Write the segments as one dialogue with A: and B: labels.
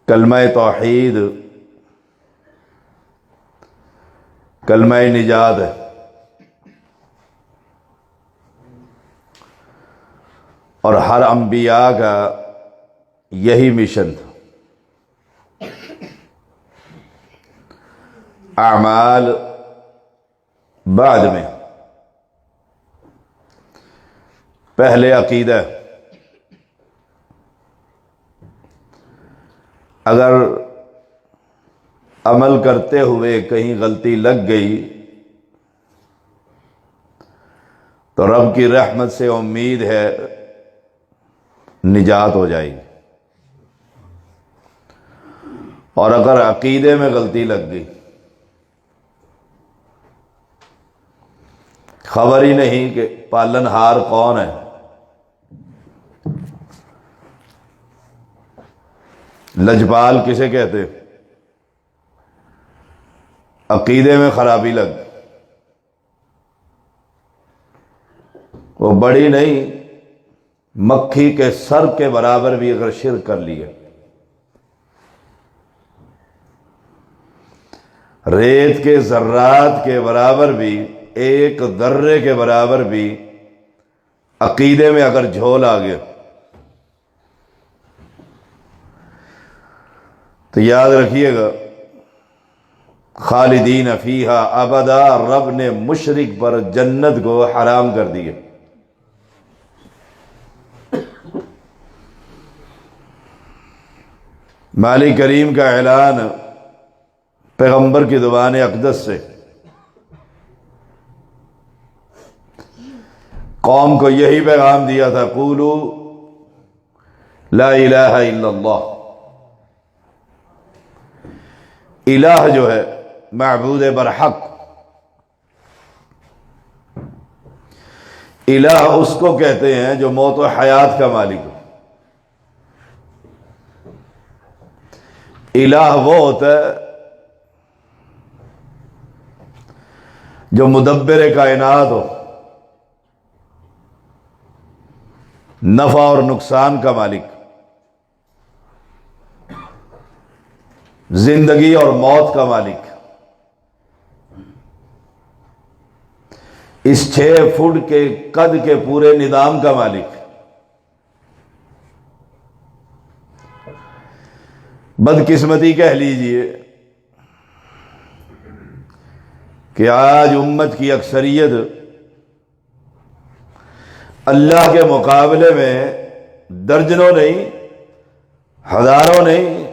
A: کلمہ توحید کلمہ نجات ہے، اور ہر انبیاء کا یہی مشن تھا۔ اعمال بعد میں، پہلے عقیدہ۔ اگر عمل کرتے ہوئے کہیں غلطی لگ گئی تو رب کی رحمت سے امید ہے نجات ہو جائے گی، اور اگر عقیدے میں غلطی لگ گئی، خبر ہی نہیں کہ پالن ہار کون ہے، لجپال کسے کہتے، عقیدے میں خرابی لگ، وہ بڑی نہیں، مکھی کے سر کے برابر بھی اگر شرک کر لیا، ریت کے ذرات کے برابر بھی، ایک ذرے کے برابر بھی عقیدے میں اگر جھول آ گیا تو یاد رکھیے گا، خالدین فیہا ابدا، رب نے مشرک پر جنت کو حرام کر دیا۔ مالک کریم کا اعلان پیغمبر کی زبان اقدس سے قوم کو یہی پیغام دیا تھا، قولوا لا الہ الا اللہ۔ الہ جو ہے معبود برحق، الہ اس کو کہتے ہیں جو موت و حیات کا مالک ہو۔ الہ وہ ہوتا ہے جو مدبر کائنات ہو، نفع اور نقصان کا مالک، زندگی اور موت کا مالک، اس 6 فٹ کے قد کے پورے نظام کا مالک۔ بدقسمتی کہہ لیجئے کہ آج امت کی اکثریت اللہ کے مقابلے میں درجنوں نہیں، ہزاروں نہیں،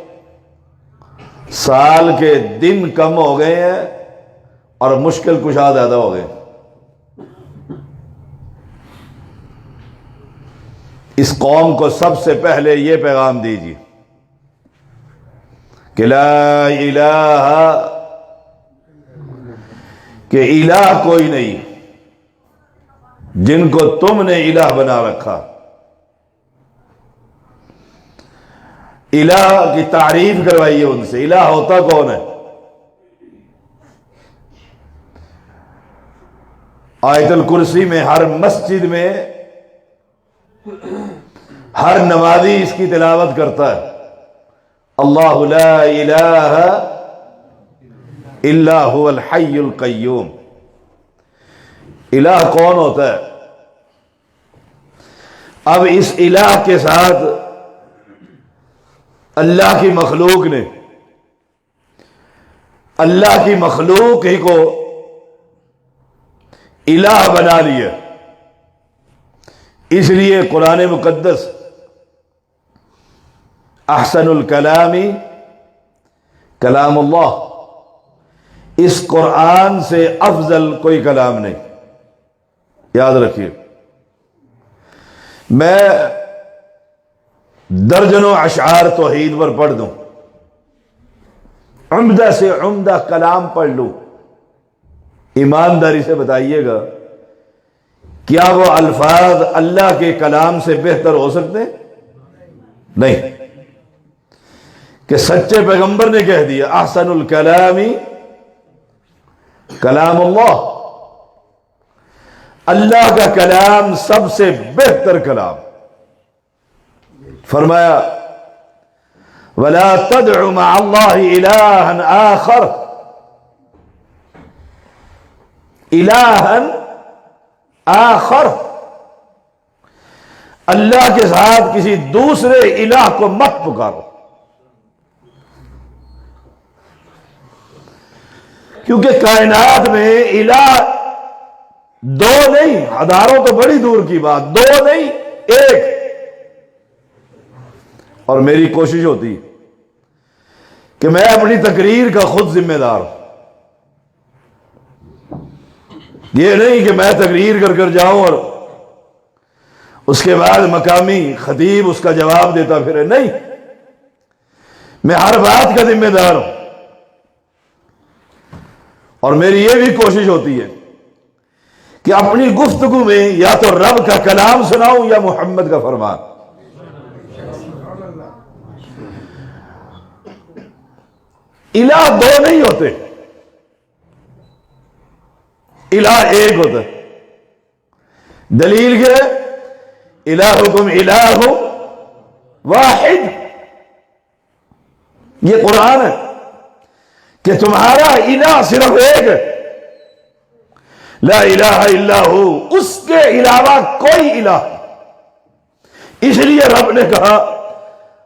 A: سال کے دن کم ہو گئے ہیں اور مشکل کشا زیادہ ہو گئے۔ اس قوم کو سب سے پہلے یہ پیغام دیجیے کہ لا الہ، کہ الہ کوئی نہیں جن کو تم نے الہ بنا رکھا۔ الہ کی تعریف کروائیے ان سے، الہ ہوتا کون ہے؟ آیت الکرسی میں ہر مسجد میں ہر نمازی اس کی تلاوت کرتا ہے، اللہ لا الہ الا هو الحی القیوم۔ الہ کون ہوتا ہے؟ اب اس الہ کے ساتھ اللہ کی مخلوق نے، اللہ کی مخلوق ہی کو الہ بنا لیا۔ اس لیے قرآن مقدس احسن الکلام کلام اللہ، اس قرآن سے افضل کوئی کلام نہیں، یاد رکھیے۔ میں درجنوں اشعار توحید پر پڑھ دوں، عمدہ سے عمدہ کلام پڑھ لوں، ایمانداری سے بتائیے گا کیا وہ الفاظ اللہ کے کلام سے بہتر ہو سکتے ہیں؟ نہیں، کہ سچے پیغمبر نے کہہ دیا احسن الکلام کلام اللہ، اللہ کا کلام سب سے بہتر کلام۔ فرمایا ولا تدع مع اللہ الہا آخر، الہا آخر، اللہ کے ساتھ کسی دوسرے الہ کو مت پکارو، کیونکہ کائنات میں الہ دو نہیں، ہزاروں تو بڑی دور کی بات، دو نہیں ایک۔ اور میری کوشش ہوتی کہ میں اپنی تقریر کا خود ذمہ دار ہوں، یہ نہیں کہ میں تقریر کر کر جاؤں اور اس کے بعد مقامی خطیب اس کا جواب دیتا پھرے، نہیں، میں ہر بات کا ذمہ دار ہوں۔ اور میری یہ بھی کوشش ہوتی ہے کہ اپنی گفتگو میں یا تو رب کا کلام سناؤں یا محمد کا فرمان۔ الہ دو نہیں ہوتے، الہ ایک ہوتا ہے۔ دلیل کیا ہے؟ الہکم الہ واحد، یہ قرآن ہے کہ تمہارا الہ صرف ایک ہے، لا الہ الا ہو، اس کے علاوہ کوئی الہ۔ اس لیے رب نے کہا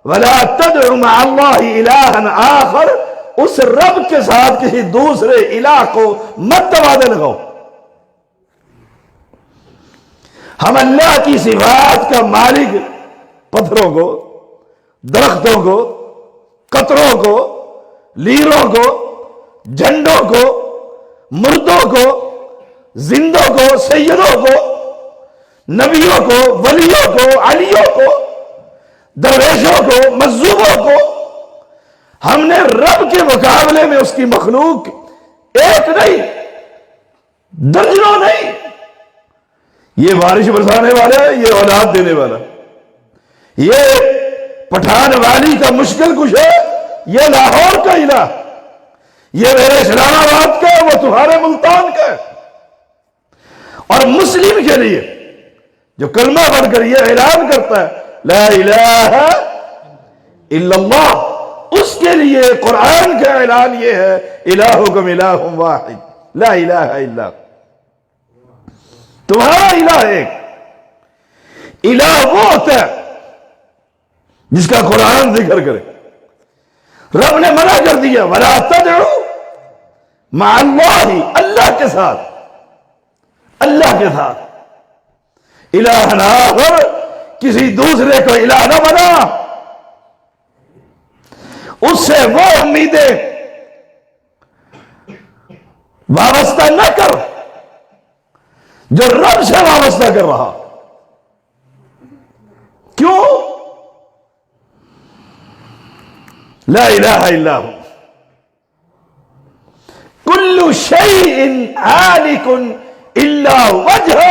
A: ولا تدع مع اللہ الہا آخر، اس رب کے ساتھ کسی دوسرے الہ کو مت تبادلہ لگاؤ۔ ہم اللہ کی صفات کا مالک پتھروں کو، درختوں کو، قطروں کو، لیروں کو، جھنڈوں کو، مردوں کو، زندوں کو، سیدوں کو، نبیوں کو، ولیوں کو، علیوں کو، درویشوں کو، مظلوموں کو، ہم نے رب کے مقابلے میں اس کی مخلوق ایک نہیں، درجنوں نہیں۔ یہ بارش برسانے والا ہے، یہ اولاد دینے والا، یہ پٹھان والی کا مشکل کش ہے، یہ لاہور کا الہ، یہ میرے اسلام آباد کا ہے، وہ تمہارے ملتان کا ہے۔ اور مسلم کے لیے جو کلمہ پڑھ کر یہ اعلان کرتا ہے لا الہ الا اللہ، اس کے لیے قرآن کا اعلان یہ ہے الہکم الہ واحد لا الہ الا، تمہارا الہ ایک۔ الہ وہ ہوتا ہے جس کا قرآن ذکر کرے۔ رب نے منع کر دیا ولا تدعو مع اللہ، اللہ کے ساتھ، اللہ کے ساتھ الہ آخر، کسی دوسرے کو الہ نہ بنا، اس سے وہ امیدیں وابستہ نہ کر جو رب سے وابستہ کر رہا۔ کیوں؟ لا الہ الا ہو، کل شیء ہالک الا وجہ،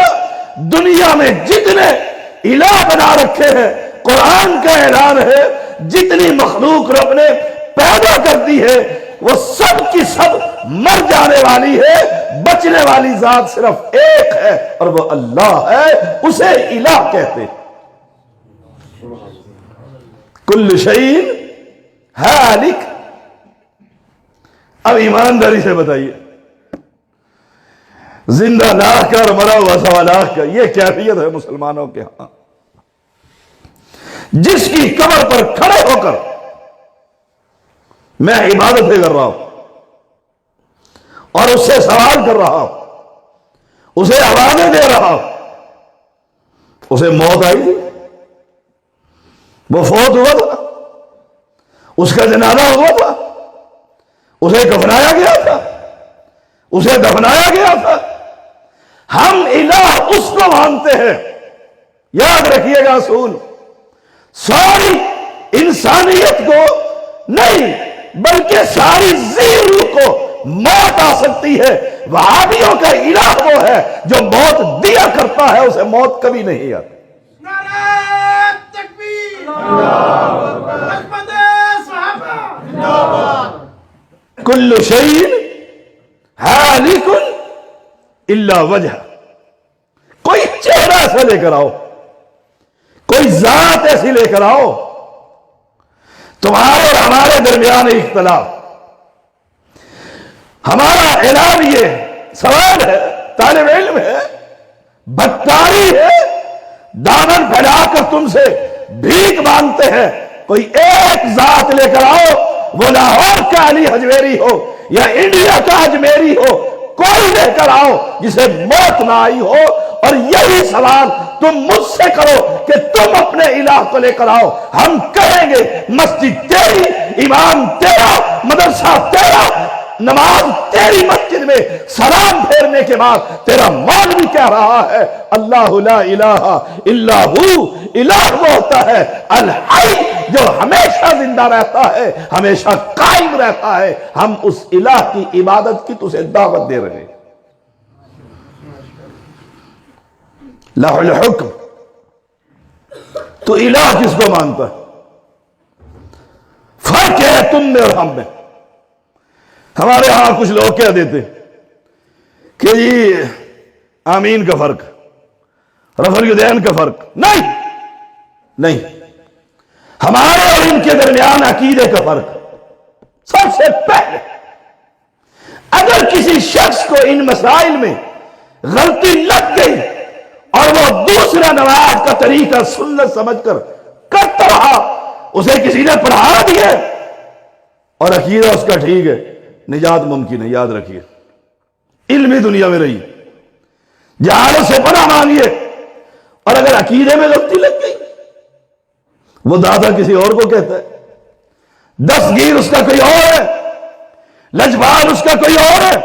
A: دنیا میں جتنے الہ بنا رکھے ہیں، قرآن کا اعلان ہے جتنی مخلوق رب نے پیدا کر دی ہے وہ سب کی سب مر جانے والی ہے، بچنے والی ذات صرف ایک ہے اور وہ اللہ ہے، اسے الہ کہتے۔ کل شیء ہالک۔ اب ایمانداری سے بتائیے، زندہ لاکھ کا اور مرا ہوا سوا لاکھ کا، یہ کیفیت ہے مسلمانوں کے ہاں؟ جس کی قبر پر کھڑے ہو کر میں عبادتیں کر رہا ہوں اور اس سے سوال کر رہا ہوں، اسے آوازیں دے رہا ہوں، اسے موت آئی تھی، وہ فوت ہوا تھا، اس کا جنازہ ہوا تھا، اسے کفنایا گیا تھا، اسے دفنایا گیا تھا۔ ہم الہ اس کو مانتے ہیں، یاد رکھیے گا اصول، ساری انسانیت کو نہیں بلکہ ساری زیرو کو موت آ سکتی ہے، وہابیوں کا الہ وہ ہے جو موت دیا کرتا ہے، اسے موت کبھی نہیں آتی۔
B: نعرہ تکبیر، احمد صحابہ،
A: کل شیء ہالک الا وجہ۔ کوئی چہرہ ایسا لے کر آؤ، کوئی ذات ایسی لے کر آؤ تمہارے اور ہمارے درمیان اختلاف، ہمارا اعلان یہ سوال ہے، طالب علم ہے، بدکاری ہے، دامن پھیلا کر تم سے بھیک مانگتے ہیں، کوئی ایک ذات لے کر آؤ، وہ لاہور کا علی حجویری ہو یا انڈیا کا اجمیری ہو، کوئی لے کر آؤ جسے موت نہ آئی ہو، اور یہی سوال تم مجھ سے کرو کہ تم اپنے الہ کو لے کر آؤ، ہم کہیں گے مسجد تیری، امام تیرا، مدرسہ تیرا، نماز تیری مسجد میں، سلام پھیرنے کے بعد تیرا مولوی کہہ رہا ہے اللہ لا الہ الا ہو، الہ وہ ہوتا ہے الحی جو ہمیشہ زندہ رہتا ہے، ہمیشہ قائم رہتا ہے، ہم اس الہ کی عبادت کی تجھے دعوت دے رہے ہیں۔ لہ الحکم، تو الہ کس کو مانتا ہے؟ فرق ہے تم میں اور ہم میں۔ ہمارے ہاں کچھ لوگ کہہ دیتے کہ جی آمین کا فرق، رفع الیدین کا فرق، نہیں، ہمارے اور ان کے درمیان عقیدے کا فرق۔ سب سے پہلے اگر کسی شخص کو ان مسائل میں غلطی لگ گئی اور وہ دوسرا نماز کا طریقہ سنت سمجھ کر کرتا رہا، اسے کسی نے پڑھا دیا اور عقیدہ اس کا ٹھیک ہے، نجات ممکن ہے۔ یاد رکھیے، علمی دنیا میں رہی، جہالت سے پناہ مانگیے، اور اگر عقیدے میں غلطی لگ گئی، وہ دادا کسی اور کو کہتا ہے، دستگیر اس کا کوئی اور ہے، لجبال اس کا کوئی اور ہے،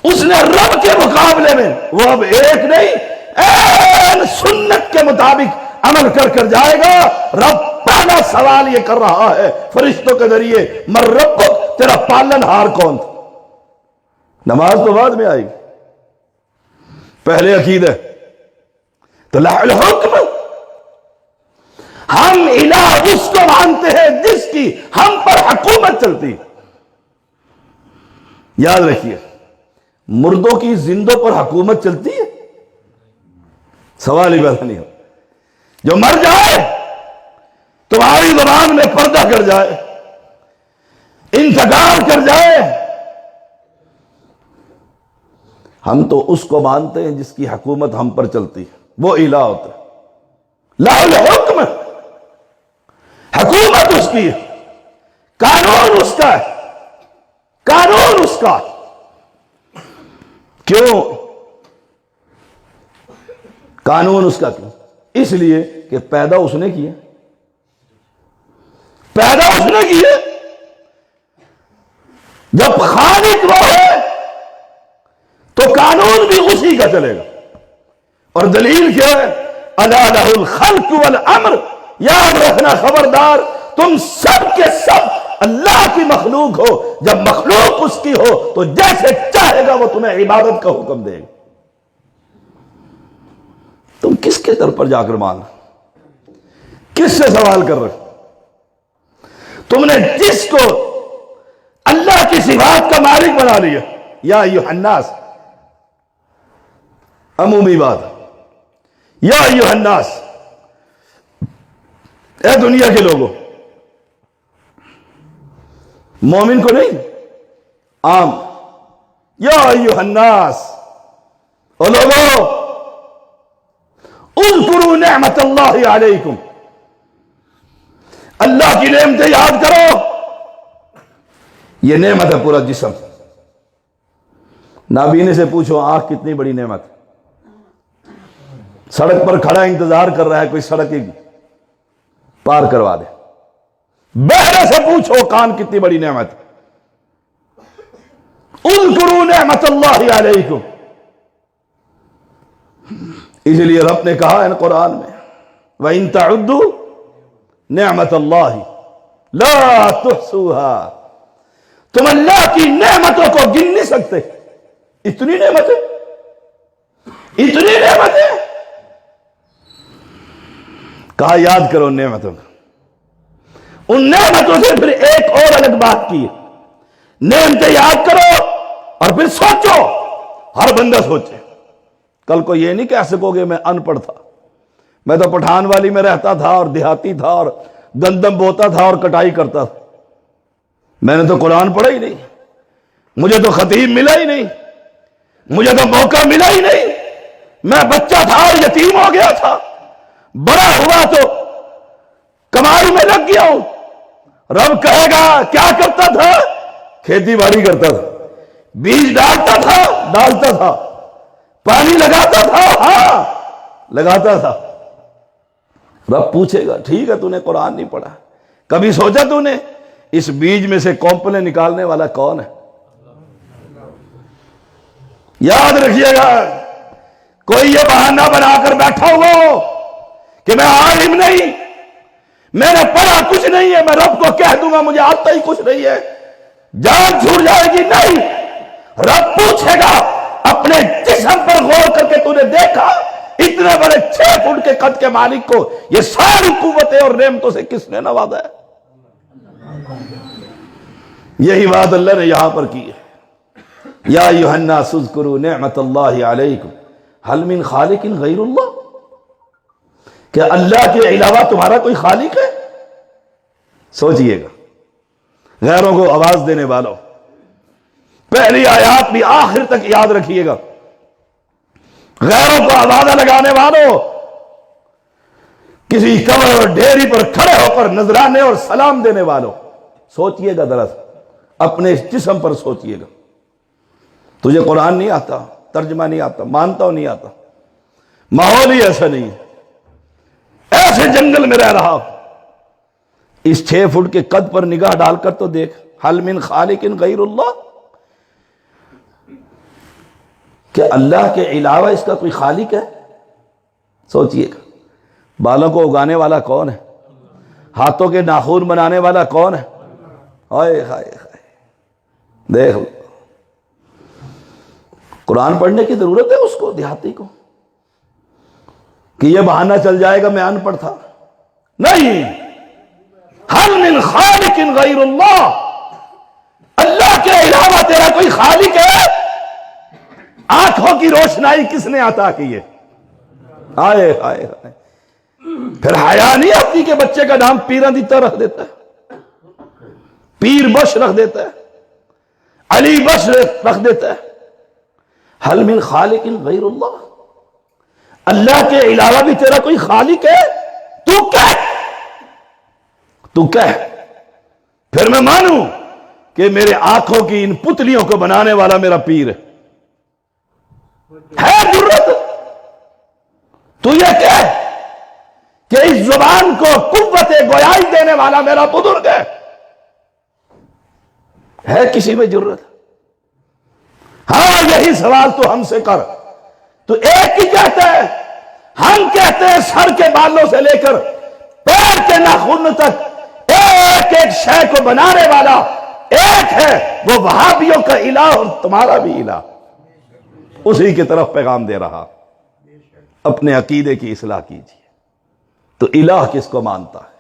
A: اس نے رب کے مقابلے میں وہ اب ایک نہیں، این سنت کے مطابق عمل کر کر جائے گا۔ رب پہلا سوال یہ کر رہا ہے فرشتوں کے ذریعے، من ربک، تیرا پالن ہار کون تھا؟ نماز تو بعد میں آئے گی، پہلے عقیدہ۔ تو لہ الحکم، ہم الہ اس کو مانتے ہیں جس کی ہم پر حکومت چلتی۔ یاد رکھیے، مردوں کی زندوں پر حکومت چلتی ہے؟ سوال ہی پیدا نہیں ہو۔ جو مر جائے، تمہاری زبان میں پردہ کر جائے، انتقال کر جائے، ہم تو اس کو مانتے ہیں جس کی حکومت ہم پر چلتی ہے، وہ الہ ہوتا ہے۔ لہ الحکم، حکومت اس کی ہے، قانون اس کا ہے، قانون اس کا۔ کیوں قانون اس کا؟ کیوں؟ اس لیے کہ پیدا اس نے کیا، پیدا اس نے کیا۔ جب خالق وہ ہے تو قانون بھی اسی کا چلے گا۔ اور دلیل کیا ہے؟ الا لہ الخلق والامر، یاد رکھنا خبردار، تم سب کے سب اللہ کی مخلوق ہو، جب مخلوق اس کی ہو تو جیسے چاہے گا وہ تمہیں عبادت کا حکم دے گا۔ تم کس کے در پر جا کر مانگ رہے، کس سے سوال کر رہے؟ تم نے جس کو اللہ کی صفات کا مالک بنا لیا، یا ایھا الناس، عمومی بات، یا ایھا الناس، اے دنیا کے لوگوں، مومن کو نہیں، عام، یا ایھا الناس، او لوگوں، اذکروا نعمت اللہ علیکم، اللہ کی نعمتیں یاد کرو۔ یہ نعمت ہے پورا جسم۔ نابینے سے پوچھو آنکھ کتنی بڑی نعمت، سڑک پر کھڑا انتظار کر رہا ہے کوئی سڑک ہی پار کروا دے۔ بہرے سے پوچھو کان کتنی بڑی نعمت۔ اذکروا نعمت اللہ علیکم، اس لیے رب نے کہا ہے قرآن میں، وَإِن تَعُدُّوا نعمت اللہ لا تحصوها، تم اللہ کی نعمتوں کو گن نہیں سکتے۔ اتنی نعمتیں، اتنی نعمتیں، کہا یاد کرو نعمتوں کو۔ ان نعمتوں سے پھر ایک اور الگ بات کی، نعمتیں یاد کرو اور پھر سوچو۔ ہر بندہ سوچے، کل کو یہ نہیں کہہ سکو گے میں ان پڑھ تھا، میں تو پٹھان والی میں رہتا تھا اور دیہاتی تھا اور گندم بوتا تھا اور کٹائی کرتا تھا، میں نے تو قرآن پڑھا ہی نہیں، مجھے تو خطیب ملا ہی نہیں، مجھے تو موقع ملا ہی نہیں، میں بچہ تھا اور یتیم ہو گیا تھا، بڑا ہوا تو کمائی میں لگ گیا ہوں۔ رب کہے گا کیا کرتا تھا؟ کھیتی باڑی کرتا تھا، بیج ڈالتا تھا، پانی لگاتا تھا، ہاں لگاتا تھا۔ رب پوچھے گا ٹھیک ہے تو نے قرآن نہیں پڑھا، کبھی سوچا تو نے اس بیج میں سے کونپلیں نکالنے والا کون ہے؟ یاد رکھیے گا، کوئی یہ بہانہ بنا کر بیٹھا ہو کہ میں عالم نہیں، میں نے پڑھا کچھ نہیں ہے، میں رب کو کہہ دوں گا مجھے آتا ہی کچھ نہیں ہے، جان چھوٹ جائے گی۔ نہیں، رب پوچھے گا اپنے جسم پر غور کر کے تو نے دیکھا اتنے بڑے 6 فٹ کے قد کے مالک کو یہ ساری قوتیں اور نعمتوں سے کس نے نوازا ہے؟ یہی بات اللہ نے یہاں پر کی ہے، یا ایھا الناس اذکروا نعمت اللہ علیکم ھل من خالق غیر اللہ، کہ اللہ کے علاوہ تمہارا کوئی خالق ہے؟ سوچئے گا، غیروں کو آواز دینے والوں، پہلی آیات بھی آخر تک یاد رکھیے گا، غیروں کو آوازہ لگانے والوں، کسی قبر اور ڈھیری پر کھڑے ہو کر نذرانے اور سلام دینے والوں، سوچئے گا دراصل اپنے اس جسم پر سوچئے گا۔ تجھے قرآن نہیں آتا، ترجمہ نہیں آتا، مانتا ہو نہیں آتا، ماحول ہی ایسا نہیں ہے، ایسے جنگل میں رہ رہا ہو، اس 6 فٹ کے قد پر نگاہ ڈال کر تو دیکھ، ھل من خالق غیر اللہ، کہ اللہ کے علاوہ اس کا کوئی خالق ہے؟ سوچئے گا، بالوں کو اگانے والا کون ہے؟ ہاتھوں کے ناخن بنانے والا کون ہے؟ ہائے ہائے ہائے، دیکھ لو، قرآن پڑھنے کی ضرورت ہے اس کو، دیہاتی کو، کہ یہ بہانہ چل جائے گا میں ان پڑھ تھا؟ نہیں، ھل من خالق غیر اللہ، اللہ کے علاوہ تیرا کوئی خالق ہے؟ آنکھوں کی روشنائی کس نے عطا کی ہے؟ ہائے ہائے ہائے، پھر حیا نہیں آتی کہ بچے کا نام پیرا دیتا رکھ دیتا ہے، پیر بش رکھ دیتا ہے، علی بش رکھ دیتا ہے۔ ھل من خالق غیر اللہ، اللہ کے علاوہ بھی تیرا کوئی خالق ہے؟ تو کہہ، پھر میں مانوں کہ میرے آنکھوں کی ان پتلیوں کو بنانے والا میرا پیر ہے جرت؟ تو یہ کہہ کہ اس زبان کو قوت گویائی دینے والا میرا بزرگ ہے کسی میں جرت؟ ہاں یہی سوال تو ہم سے کر، تو ایک ہی کہتا ہے، ہم کہتے ہیں سر کے بالوں سے لے کر پیر کے ناخن تک ایک ایک شے کو بنانے والا ایک ہے، وہ وہابیوں کا الہ اور تمہارا بھی الہ، اسی کی طرف پیغام دے رہا۔ اپنے عقیدے کی اصلاح کیجیے۔ تو الہ کس کو مانتا ہے؟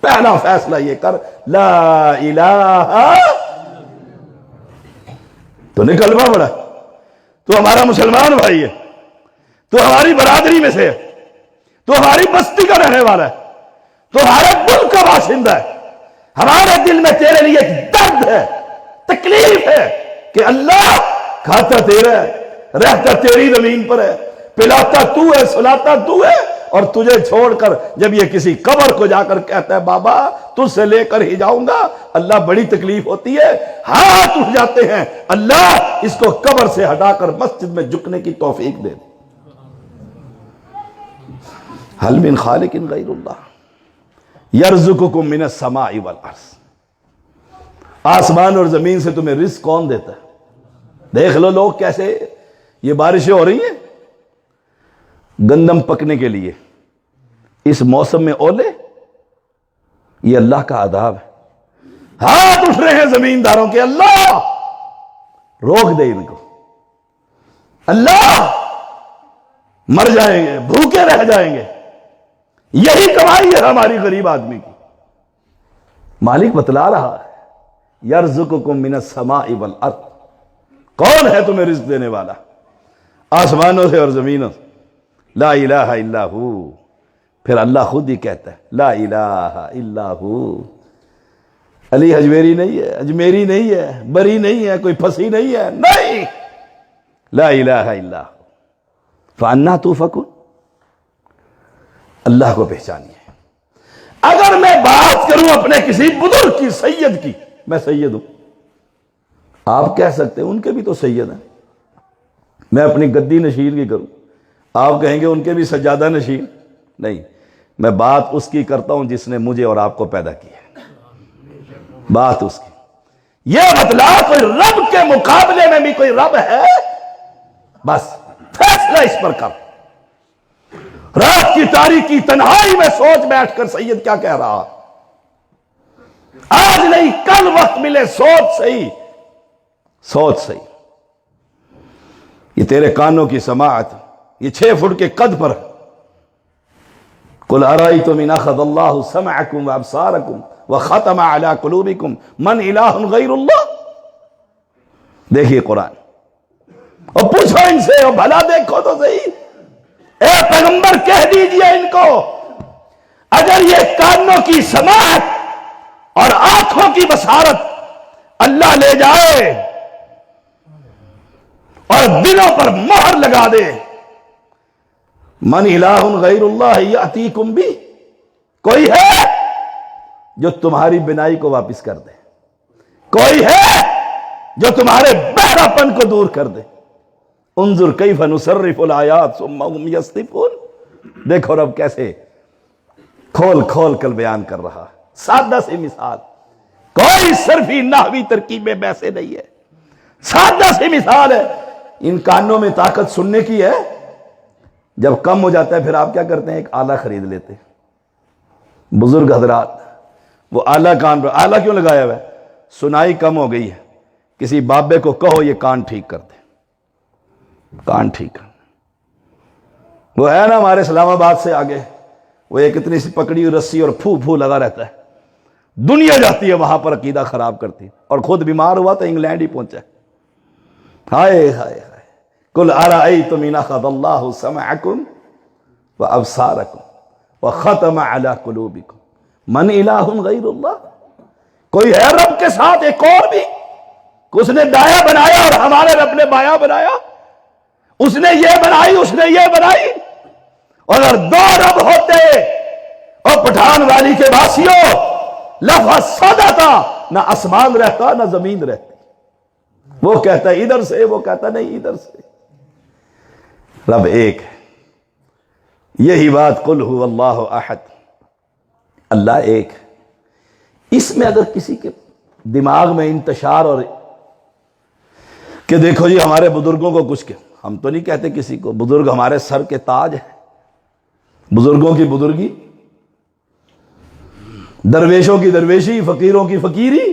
A: پہلا فیصلہ یہ کر، لا الہ، تو نے کلمہ پڑھا، تو ہمارا مسلمان بھائی ہے، تو ہماری برادری میں سے ہے، تو ہماری بستی کا رہنے والا ہے، تو ہمارے ملک کا باشندہ ہے، ہمارے دل میں تیرے لیے ایک درد ہے، تکلیف ہے کہ اللہ کھاتا تیرا ہے، رہتا تیری زمین پر ہے، پلاتا تو ہے، سلاتا تو ہے، اور تجھے چھوڑ کر جب یہ کسی قبر کو جا کر کہتا ہے بابا تجھ سے لے کر ہی جاؤں گا، اللہ بڑی تکلیف ہوتی ہے، ہاتھ اٹھ جاتے ہیں، اللہ اس کو قبر سے ہٹا کر مسجد میں جھکنے کی توفیق دے دے۔ ھل من خالق غیر اللہ یرزقکم من السماء والارض، آسمان اور زمین سے تمہیں رزق کون دیتا ہے؟ دیکھ لو لوگ کیسے، یہ بارشیں ہو رہی ہیں گندم پکنے کے لیے، اس موسم میں اولے، یہ اللہ کا عذاب ہے۔ ہاتھ اٹھ رہے ہیں زمینداروں کے، اللہ روک دے ان کو، اللہ مر جائیں گے، بھوکے رہ جائیں گے، یہی کمائی ہے ہماری غریب آدمی کی۔ مالک بتلا رہا ہے، یرزقکم من السماء والارض، کون ہے تمہیں رزق دینے والا؟ آسمانوں سے اور زمینوں سے۔ لا الہ الا ہو، پھر اللہ خود ہی کہتا ہے لا الہ الا ہو۔ علی حجویری نہیں ہے، اجمیری نہیں ہے، بری نہیں ہے، کوئی پھنسی نہیں ہے، نہیں، لا الہ الا ہو۔ فَأَنَّىٰ تُؤْفَكُونَ، اللہ کو پہچانیے۔ اگر میں بات کروں اپنے کسی بزرگ کی، سید کی، میں سید ہوں، آپ کہہ سکتے ہیں ان کے بھی تو سید ہیں، میں اپنی گدی نشین کی کروں، آپ کہیں گے ان کے بھی سجادہ نشین، نہیں، میں بات اس کی کرتا ہوں جس نے مجھے اور آپ کو پیدا کیا، بات اس کی۔ یہ بتلا کوئی رب کے مقابلے میں بھی کوئی رب ہے؟ بس فیصلہ اس پر کر۔ رات کی تاریکی تنہائی میں سوچ بیٹھ کر سید کیا کہہ رہا، آج نہیں کل وقت ملے، سوچ صحیح، سوچ صحیح۔ یہ تیرے کانوں کی سماعت یہ 6 فٹ کے قد پر، قل ارأیتم ان اخذ اللہ سمعکم وابصارکم وختم علی قلوبکم من الہ غیر اللہ۔ دیکھیے قرآن، اور پوچھو ان سے، اور بھلا دیکھو تو صحیح، اے پیغمبر کہہ دیجئے ان کو، اگر یہ کانوں کی سماعت اور آنکھوں کی بصارت اللہ لے جائے اور دلوں پر مہر لگا دے، من الہ غیر اللہ یاتیکم بھی، کوئی ہے جو تمہاری بینائی کو واپس کر دے، کوئی ہے جو تمہارے بہراپن کو دور کر دے؟ انظر کیف نصرف الآیات ثم هم یصدفون۔ دیکھو رب کیسے کھول کھول کر بیان کر رہا، سادہ سی مثال، کوئی صرفی نحوی ترکیبیں ویسے نہیں ہے، سادہ سی مثال ہے۔ ان کانوں میں طاقت سننے کی ہے، جب کم ہو جاتا ہے پھر آپ کیا کرتے ہیں؟ ایک آلہ خرید لیتے ہیں۔ بزرگ حضرات وہ آلہ کان پر، آلہ کیوں لگایا ہوا ہے؟ سنائی کم ہو گئی ہے، کسی بابے کو کہو یہ کان ٹھیک کر دے، کان ٹھیک کر۔ وہ ہے نا ہمارے اسلام آباد سے آگے، وہ ایک اتنی سی پکڑی ہوئی رسی اور پھو پھو لگا رہتا ہے، دنیا جاتی ہے وہاں پر عقیدہ خراب کرتی، اور خود بیمار ہوا تو انگلینڈ ہی پہنچا۔ ہائے ہائے ہائے، قل ارأیتم ان اخذ اللہ سمعکم وابصارکم وختم علی قلوبکم من الہ غیر اللہ۔ کوئی ہے رب کے ساتھ ایک اور بھی؟ اس نے دایا بنایا اور ہمارے رب نے بایاں بنایا، اس نے یہ بنائی اس نے یہ بنائی، اور اگر 2 رب ہوتے، اور پٹھان والی کے باسیوں لفظ سادہ تھا، نہ آسمان رہتا نہ زمین رہتی، وہ کہتا ہے ادھر سے، وہ کہتا نہیں ادھر سے۔ رب ایک ہے، یہی بات قل هو اللہ احد، اللہ ایک ہے۔ اس میں اگر کسی کے دماغ میں انتشار اور کہ دیکھو جی ہمارے بزرگوں کو کچھ، ہم تو نہیں کہتے کسی کو، بزرگ ہمارے سر کے تاج ہیں، بزرگوں کی بزرگی، درویشوں کی درویشی، فقیروں کی فقیری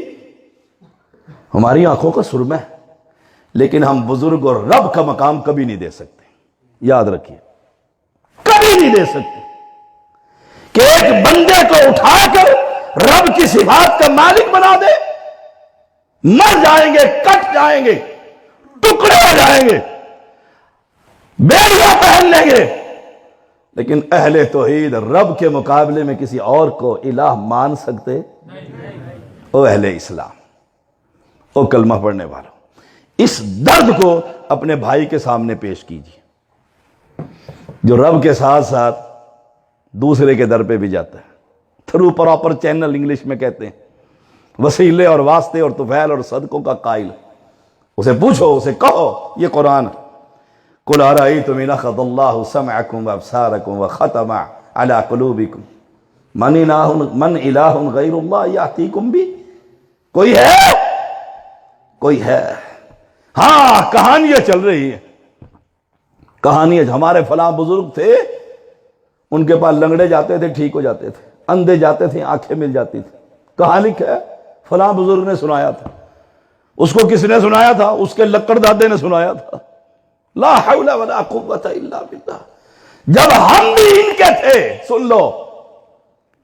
A: ہماری آنکھوں کا سرمہ ہے، لیکن ہم بزرگ اور رب کا مقام کبھی نہیں دے سکتے، یاد رکھیے، کبھی نہیں دے سکتے کہ ایک بندے کو اٹھا کر رب کی صفات کا مالک بنا دے، مر جائیں گے، کٹ جائیں گے، ٹکڑے ہو جائیں گے، بیڑیاں پہن لیں گے، لیکن اہل توحید رب کے مقابلے میں کسی اور کو الہ مان سکتے؟ او اہل اسلام، او کلمہ پڑھنے والوں، اس درد کو اپنے بھائی کے سامنے پیش کیجیے جو رب کے ساتھ ساتھ دوسرے کے در پہ بھی جاتا ہے، تھرو پراپر چینل انگلش میں کہتے ہیں، وسیلے اور واسطے اور طفیل اور صدقوں کا قائل، اسے پوچھو، اسے کہو، یہ قرآن، قل ارأیتم ان اخذ اللہ سمعکم وابصارکم وختم علی قلوبکم من الہ غیر اللہ یاتیکم بھی، کوئی ہے؟ کوئی ہے؟ ہاں کہانیاں چل رہی ہیں، کہانیاں، ہمارے فلاں بزرگ تھے، ان کے پاس لنگڑے جاتے تھے ٹھیک ہو جاتے تھے، اندھے جاتے تھے آنکھیں مل جاتی تھی، کہانی ہے فلاں بزرگ نے سنایا تھا، اس کو کس نے سنایا تھا؟ اس کے لکڑ دادے نے سنایا تھا۔ لا حول ولا قوت الا باللہ۔ جب ہم بھی ان کے تھے، سن لو،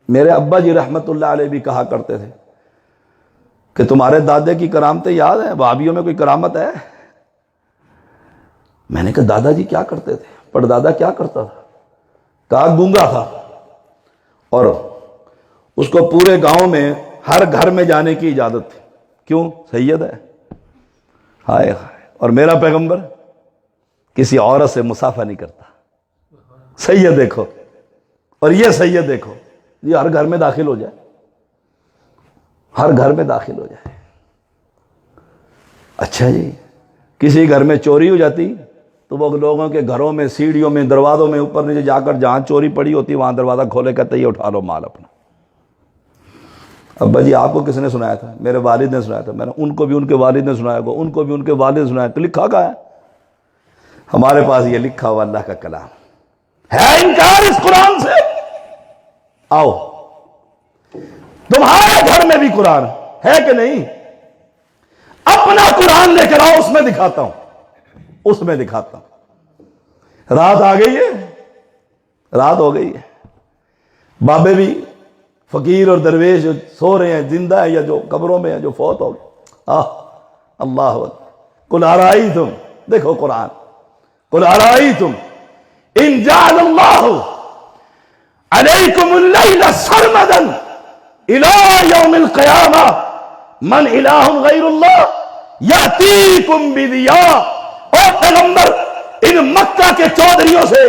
A: میرے ابا جی رحمت اللہ علیہ بھی کہا کرتے تھے کہ تمہارے دادے کی کرامتیں یاد ہیں، وہابیوں میں کوئی کرامت ہے؟ میں نے کہا دادا جی کیا کرتے تھے؟ پڑدادا کیا کرتا تھا؟ کہا گونگا تھا اور اس کو پورے گاؤں میں ہر گھر میں جانے کی اجازت تھی. کیوں؟ سید ہے. ہائے ہائے. اور میرا پیغمبر کسی عورت سے مصافحہ نہیں کرتا. سید دیکھو، اور یہ سید دیکھو، یہ ہر گھر میں داخل ہو جائے، ہر گھر میں داخل ہو جائے. اچھا جی، کسی گھر میں چوری ہو جاتی تو وہ لوگوں کے گھروں میں، سیڑھیوں میں، دروازوں میں اوپر نیچے جا کر جہاں چوری پڑی ہوتی وہاں دروازہ کھولے کہتے یہ اٹھا لو مال اپنا. ابا جی آپ کو کس نے سنایا تھا؟ میرے والد نے سنایا تھا. میں نے ان کو بھی ان کے والد نے سنایا گا، ان کو بھی ان کے والد نے سنایا. تو لکھا کہا ہے؟ ہمارے پاس یہ لکھا ہوا اللہ کا کلام ہے. انکار اس قرآن سے؟ آؤ تمہارے گھر میں بھی قرآن ہے کہ نہیں؟ اپنا قرآن لے کر آؤ، اس میں دکھاتا ہوں، اس میں دکھاتا ہوں. رات آ گئی ہے، رات ہو گئی ہے. بابے بھی فقیر اور درویش جو سو رہے ہیں، زندہ ہیں یا جو قبروں میں ہیں، جو فوت ہو گئے. اللہ اکبر. قل ارائیتم، دیکھو قرآن، قل ارائیتم ان جعل اللہ علیکم اللیل سرمدا الی یوم القیامہ من الہ غیر اللہ یاتیکم بضیاء. او پیغمبر، ان مکہ کے چودھریوں سے،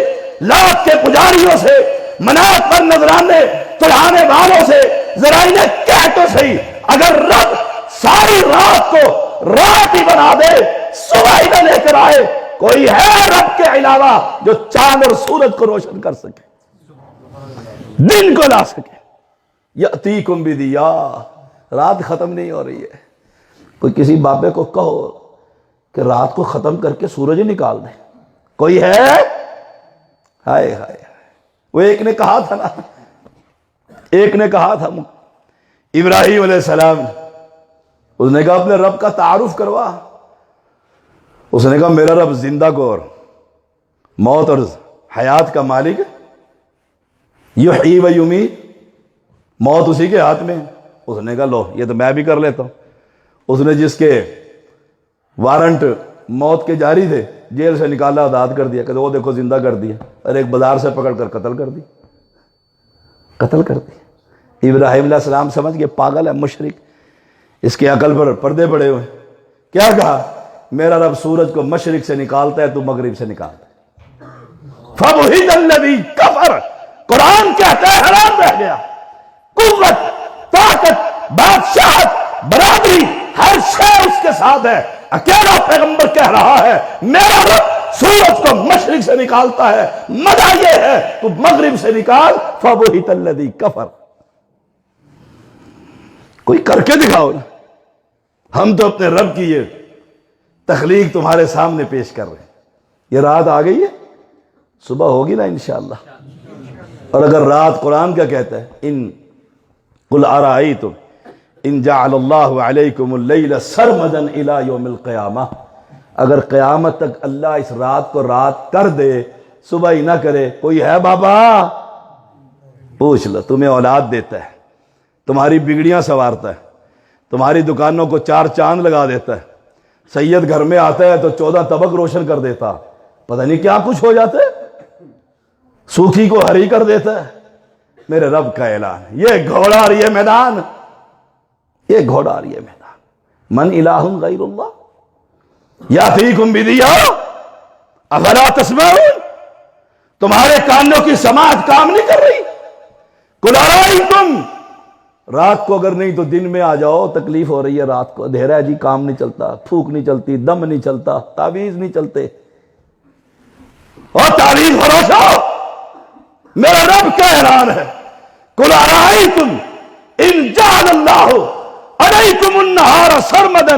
A: لات کے پجاریوں سے، منات پر نذرانے چڑھانے والوں سے ذرا انہیں کہہ تو صحیح، اگر رب ساری رات کو رات ہی بنا دے، صبح ہی نہ لے کر آئے، کوئی ہے رب کے علاوہ جو چاند اور سورج کو روشن کر سکے، دن کو لا سکے؟ یاتیکم بضیاء. رات ختم نہیں ہو رہی ہے. کوئی کسی بابے کو کہو کہ رات کو ختم کر کے سورج نکال دے، کوئی ہے؟ ہائے ہائے. وہ ایک نے کہا تھا نا، ایک نے کہا تھا ابراہیم علیہ السلام، اس نے کہا اپنے رب کا تعارف کروا. اس نے کہا میرا رب زندہ کو اور موت اور حیات کا مالک، یحیی و یمیت، موت اسی کے ہاتھ میں. اس نے کہا لو یہ تو میں بھی کر لیتا ہوں. اس نے جس کے وارنٹ موت کے جاری تھے جیل سے نکالا، آزاد کر دیا، کہ وہ دیکھو زندہ کر دیا، اور ایک بازار سے پکڑ کر قتل کر دی، قتل کر دی. ابراہیم علیہ السلام سمجھ گئے پاگل ہے، مشرک، اس کے عقل پر پردے پڑے ہوئے. کیا کہا؟ میرا رب سورج کو مشرق سے نکالتا ہے، تو مغرب سے نکالتا ہے. فَبُهِتَ الَّذِي كَفَرَ. قرآن کہتا ہے حرام رہ گیا. قوت، طاقت، بادشاہت، برادری، ہر شے اس کے ساتھ ہے. اکیلا پیغمبر کہہ رہا ہے میرا رب سورج کو مشرق سے نکالتا ہے، مزہ یہ ہے تو مغرب سے نکال. فَبُهِتَ الَّذِي كَفَرَ. کوئی کر کے دکھاؤ نا. ہم تو اپنے رب کی یہ تخلیق تمہارے سامنے پیش کر رہے ہیں. یہ رات آ گئی ہے، صبح ہوگی نا انشاءاللہ. اور اگر رات قرآن کیا کہتا ہے؟ ان قل ارائیتم ان جعل اللہ علیکم اللیل سرمدا الی یوم القیامہ. اگر قیامت تک اللہ اس رات کو رات کر دے، صبح ہی نہ کرے، کوئی ہے بابا؟ پوچھ لو. تمہیں اولاد دیتا ہے، تمہاری بگڑیاں سنوارتا ہے، تمہاری دکانوں کو 4 چاند لگا دیتا ہے، سید گھر میں آتا ہے تو 14 طبق روشن کر دیتا، پتہ نہیں کیا کچھ ہو جاتا ہے، سوکھی کو ہری کر دیتا ہے. میرے رب کا اعلان، یہ گھوڑا اور یہ میدان، یہ گھوڑا اور یہ میدان. من الہ غیر اللہ یاتیکم بضیاء افلا تسمعون. تمہارے کانوں کی سماعت کام نہیں کر رہی؟ قل ارائیتم. رات کو اگر نہیں تو دن میں آ جاؤ، تکلیف ہو رہی ہے رات کو، اندھیرا ہے جی، کام نہیں چلتا، پھوک نہیں چلتی، دم نہیں چلتا، تعویذ نہیں چلتے، اور تعویذ بھروسہ. میرا رب کا اعلان ہے قل ارائیتم ان جعل اللہ علیکم النہار سرمدا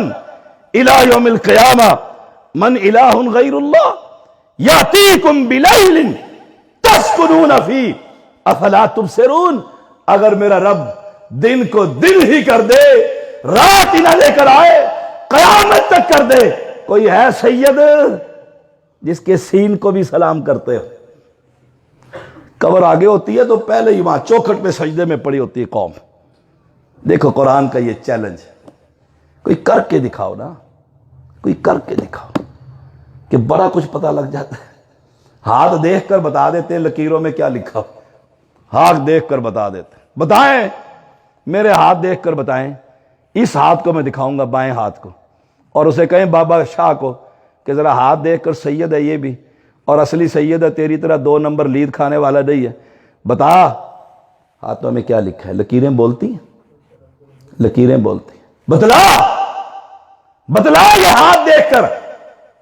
A: الی یوم القیامہ من الہ غیر اللہ یاتیکم بلیل تسکنون فیہ افلا تبصرون. اگر میرا رب دن کو دن ہی کر دے، رات ہی نہ لے کر آئے، قیامت تک کر دے، کوئی ہے سید جس کے سین کو بھی سلام کرتے ہو؟ قبر آگے ہوتی ہے تو پہلے ہی وہاں چوکھٹ پہ سجدے میں پڑی ہوتی ہے قوم. دیکھو قرآن کا یہ چیلنج، کوئی کر کے دکھاؤ نا، کوئی کر کے دکھاؤ کہ بڑا کچھ پتہ لگ جاتا ہے. ہاتھ دیکھ کر بتا دیتے ہیں لکیروں میں کیا لکھا ہو، ہاتھ دیکھ کر بتا دیتے ہیں۔ بتائیں، میرے ہاتھ دیکھ کر بتائیں، اس ہاتھ کو میں دکھاؤں گا، بائیں ہاتھ کو، اور اسے کہیں بابا شاہ کو کہ ذرا ہاتھ دیکھ کر سید ہے یہ بھی، اور اصلی سید ہے تیری طرح 2 نمبر لید کھانے والا نہیں ہے، بتا ہاتھوں میں کیا لکھا ہے؟ لکیریں بولتی ہیں، لکیریں بولتی ہیں۔ بتلا بتلا یہ ہاتھ دیکھ کر،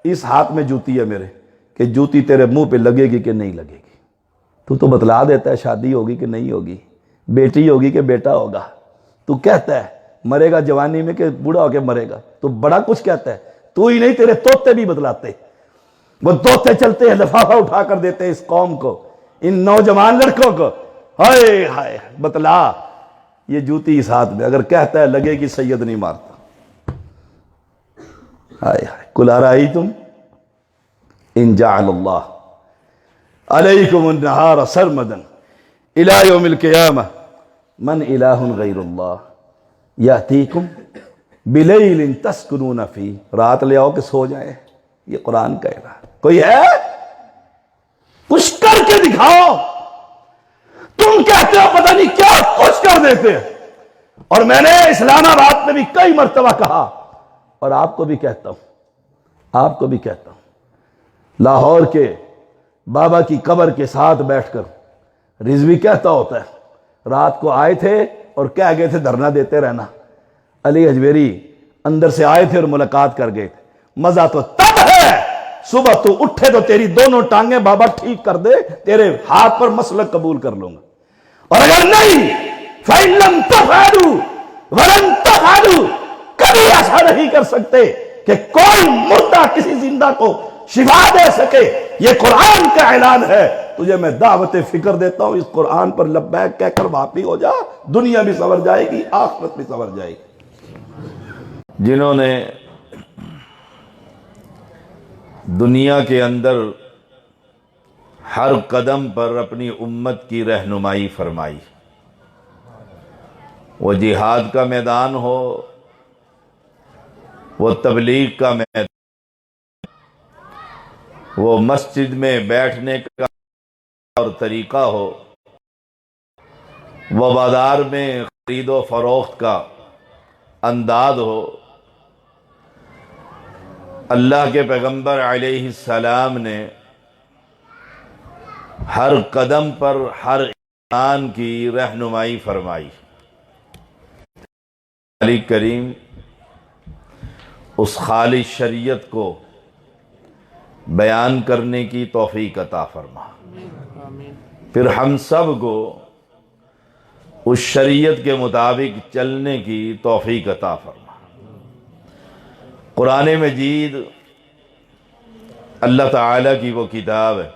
A: اس ہاتھ میں جوتی ہے میرے، کہ جوتی تیرے منہ پہ لگے گی کہ نہیں لگے گی؟ تو بتلا دیتا ہے شادی ہوگی کہ نہیں ہوگی، بیٹی ہوگی کہ بیٹا ہوگا، تو کہتا ہے مرے گا جوانی میں کہ بوڑھا ہو کے مرے گا، تو بڑا کچھ کہتا ہے، تو ہی نہیں تیرے طوطے بھی بتلاتے، وہ طوطے چلتے ہیں لفافہ اٹھا کر دیتے ہیں اس قوم کو، ان نوجوان لڑکوں کو، ہائے ہائے بتلا یہ جوتی اس ہاتھ میں، اگر کہتا ہے لگے گی سید نہیں مارتا۔ ہائے ہائے قل ارائیتم ان جعل اللہ علیکم النہار سرمدا الی یوم القیامہ من الہ غیر اللہ یاتیکم بلیل تسکنون فی، رات لے آؤ کہ سو جائیں، یہ قرآن کہہ رہا ہے۔ کوئی ہے؟ کچھ کر کے دکھاؤ، تم کہتے ہو پتہ نہیں کیا کچھ کر دیتے ہیں، اور میں نے اسلام آباد میں بھی کئی مرتبہ کہا، اور آپ کو بھی کہتا ہوں، آپ کو بھی کہتا ہوں، لاہور کے بابا کی قبر کے ساتھ بیٹھ کر رضوی کہتا ہوتا ہے رات کو آئے تھے اور کہہ گئے تھے دھرنا دیتے رہنا، علی اجمیری اندر سے آئے تھے اور ملاقات کر گئے تھے، مزہ تو تب ہے صبح تو اٹھے تو تیری دونوں ٹانگیں بابا ٹھیک کر دے، تیرے ہاتھ پر مسلک قبول کر لوں گا، اور اگر نہیں فَإِن لَمْ تَفْعَلُوا وَلَن تَفْعَلُوا، کبھی ایسا نہیں کر سکتے کہ کوئی مردہ کسی زندہ کو شفا دے سکے، یہ قرآن کا اعلان ہے، تجھے میں دعوت فکر دیتا ہوں، اس قرآن پر لبیک کہہ کر واپی ہو جا، دنیا بھی سنور جائے گی، آخرت بھی سنور جائے گی۔ جنہوں نے دنیا کے اندر ہر قدم پر اپنی امت کی رہنمائی فرمائی، وہ جہاد کا میدان ہو، وہ تبلیغ کا میدان، وہ مسجد میں بیٹھنے کا اور طریقہ ہو، وہ بازار میں خرید و فروخت کا انداز ہو، اللہ کے پیغمبر علیہ السلام نے ہر قدم پر ہر انسان کی رہنمائی فرمائی۔ علی کریم اس خالص شریعت کو بیان کرنے کی توفیق عطا فرما، پھر ہم سب کو اس شریعت کے مطابق چلنے کی توفیق عطا فرما۔ قرآن مجید اللہ تعالیٰ کی وہ کتاب ہے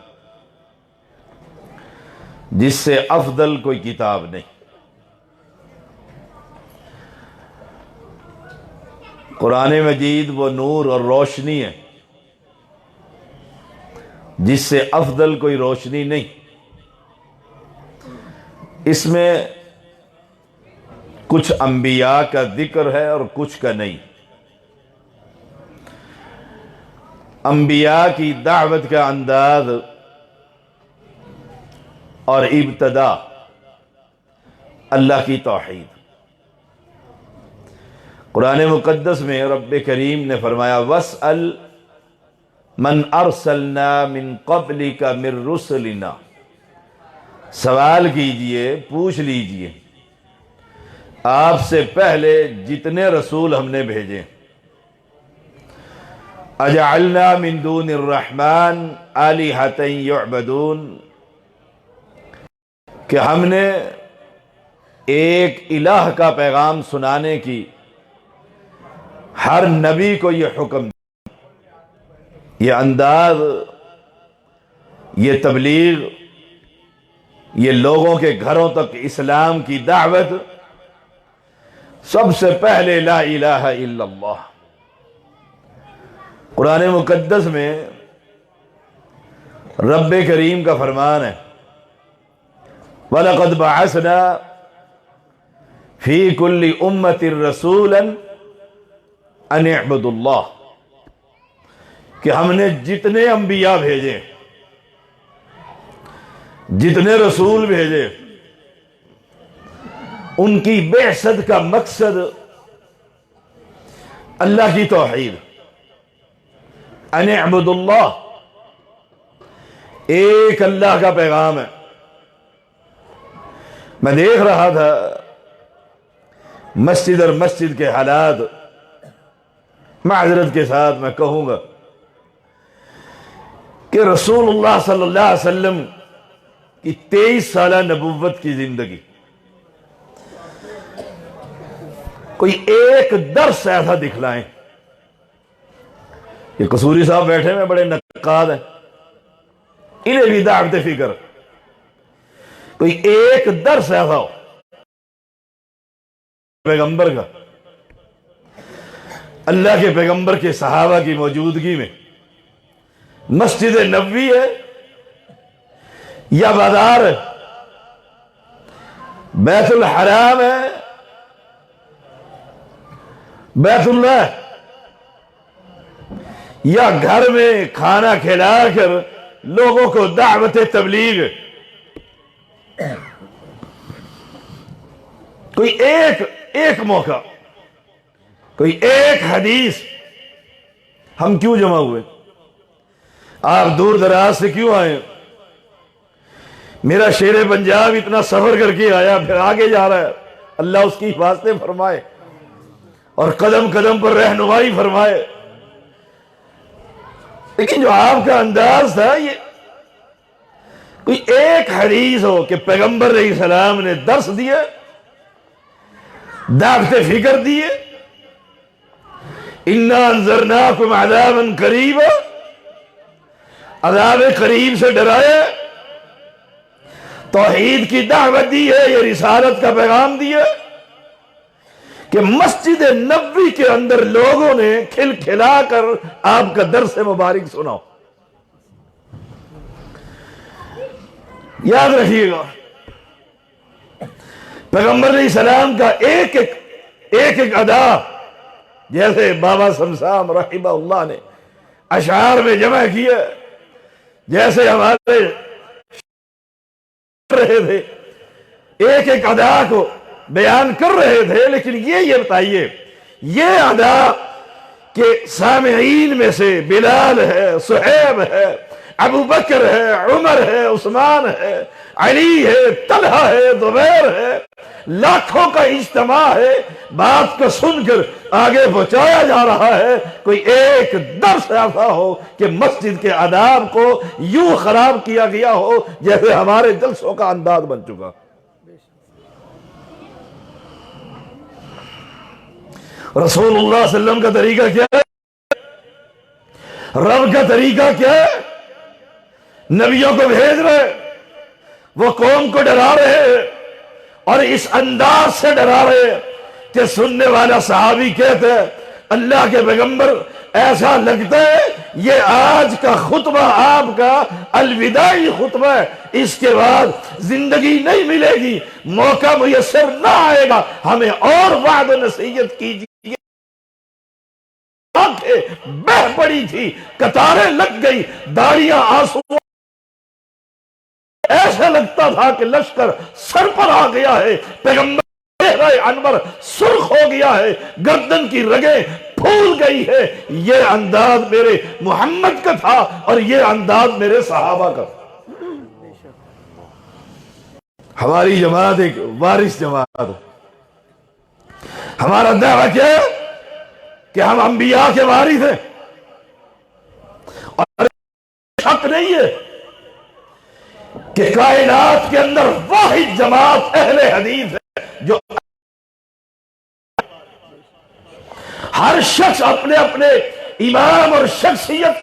A: جس سے افضل کوئی کتاب نہیں۔ قرآن مجید وہ نور اور روشنی ہے جس سے افضل کوئی روشنی نہیں۔ اس میں کچھ انبیاء کا ذکر ہے اور کچھ کا نہیں۔ انبیاء کی دعوت کا انداز اور ابتدا اللہ کی توحید۔ قرآن مقدس میں رب کریم نے فرمایا وَاسْأَلْ مَنْ أَرْسَلْنَا مِنْ قَبْلِكَ مِنْ رُسُلِنَا، سوال کیجئے، پوچھ لیجئے آپ سے پہلے جتنے رسول ہم نے بھیجے، اجعلنا من دون الرحمن آلہۃ یعبدون، کہ ہم نے ایک الہ کا پیغام سنانے کی ہر نبی کو یہ حکم دیا، یہ انداز، یہ تبلیغ، یہ لوگوں کے گھروں تک اسلام کی دعوت، سب سے پہلے لا الہ الا اللہ۔ قرآن مقدس میں رب کریم کا فرمان ہے وَلَقَدْ بَعَثْنَا فِي كُلِّ أُمَّةٍ رَسُولًا أَنِ اعْبُدُوا اللَّهَ، کہ ہم نے جتنے انبیاء بھیجے جتنے رسول بھیجے ان کی بعثت کا مقصد اللہ کی توحید، ان اعبدوا اللہ، ایک اللہ کا پیغام ہے۔ میں دیکھ رہا تھا مسجد اور مسجد کے حالات، معذرت کے ساتھ میں کہوں گا کہ رسول اللہ صلی اللہ علیہ وسلم کی 23 سالہ نبوت کی زندگی، کوئی ایک درس ایسا دکھلائیں۔ یہ قصوری صاحب بیٹھے ہوئے بڑے نقاد ہیں، انہیں بھی دعوت فکر، کوئی ایک درس ایسا ہو پیغمبر کا، اللہ کے پیغمبر کے صحابہ کی موجودگی میں، مسجد نبوی ہے یا بازار ہے، بیت الحرام ہے، بیت اللہ، یا گھر میں کھانا کھلا کر لوگوں کو دعوت تبلیغ، کوئی ایک موقع، کوئی ایک حدیث۔ ہم کیوں جمع ہوئے؟ آپ دور دراز سے کیوں آئے؟ میرا شیر پنجاب اتنا سفر کر کے آیا، پھر آگے جا رہا ہے، اللہ اس کی حفاظتیں فرمائے اور قدم قدم پر رہنمائی فرمائے۔ لیکن جو آپ کا انداز تھا، یہ کوئی ایک حدیث ہو کہ پیغمبر علیہ السلام نے درس دیے، دعوت فکر دیے، اِنَّا أَنذَرْنَاكُمْ عَذَابًا قَرِيبًا، عذاب قریب سے ڈرائے، توحید کی دعوت دی ہے، یہ رسالت کا پیغام دیا کہ مسجد نبوی کے اندر لوگوں نے کھل کھلا کر آپ کا درس مبارک سناؤ۔ یاد رکھیے گا، پیغمبر علیہ السلام کا ایک ادا، جیسے بابا سمسام رحمہ اللہ نے اشعار میں جمع کیا، جیسے ہمارے رہے تھے، ایک ادا کو بیان کر رہے تھے، لیکن یہ بتائیے، یہ ادا کہ سامعین میں سے بلال ہے، صہیب ہے، ابو بکر ہے، عمر ہے، عثمان ہے، علی ہے، طلحہ ہے، زبیر ہے، لاکھوں کا اجتماع ہے، بات کو سن کر آگے پہنچایا جا رہا ہے، کوئی ایک درس ایسا ہو کہ مسجد کے آداب کو یوں خراب کیا گیا ہو جیسے ہمارے جلسوں کا انداز بن چکا۔ رسول اللہ صلی اللہ علیہ وسلم کا طریقہ کیا ہے؟ رب کا طریقہ کیا ہے؟ نبیوں کو بھیج رہے، وہ قوم کو ڈرا رہے ہیں، اور اس انداز سے ڈرا رہے کہ سننے والا صحابی کہتے ہیں اللہ کے پیغمبر ایسا لگتا ہے یہ آج کا خطبہ آپ کا الوداعی خطبہ ہے، اس کے بعد زندگی نہیں ملے گی، موقع میسر نہ آئے گا، ہمیں اور وعد و نصیحت کیجیے۔ آنکھیں بہہ پڑی تھی، قطاریں لگ گئی، داڑیاں آنسو، ایسا لگتا تھا کہ لشکر سر پر آ گیا ہے، پیغمبر چہرہ انور سرخ ہو گیا ہے، گردن کی رگیں پھول گئی ہے۔ یہ انداز میرے محمد کا تھا اور یہ انداز میرے صحابہ کا تھا۔ ہماری جماعت ایک وارث جماعت ہے، ہمارا دعویٰ کیا ہے کہ ہم انبیاء کے وارث ہیں، اور شک نہیں ہے کہ کائنات کے اندر واحد جماعت اہل حدیث ہے جو ہر شخص اپنے اپنے امام اور شخصیت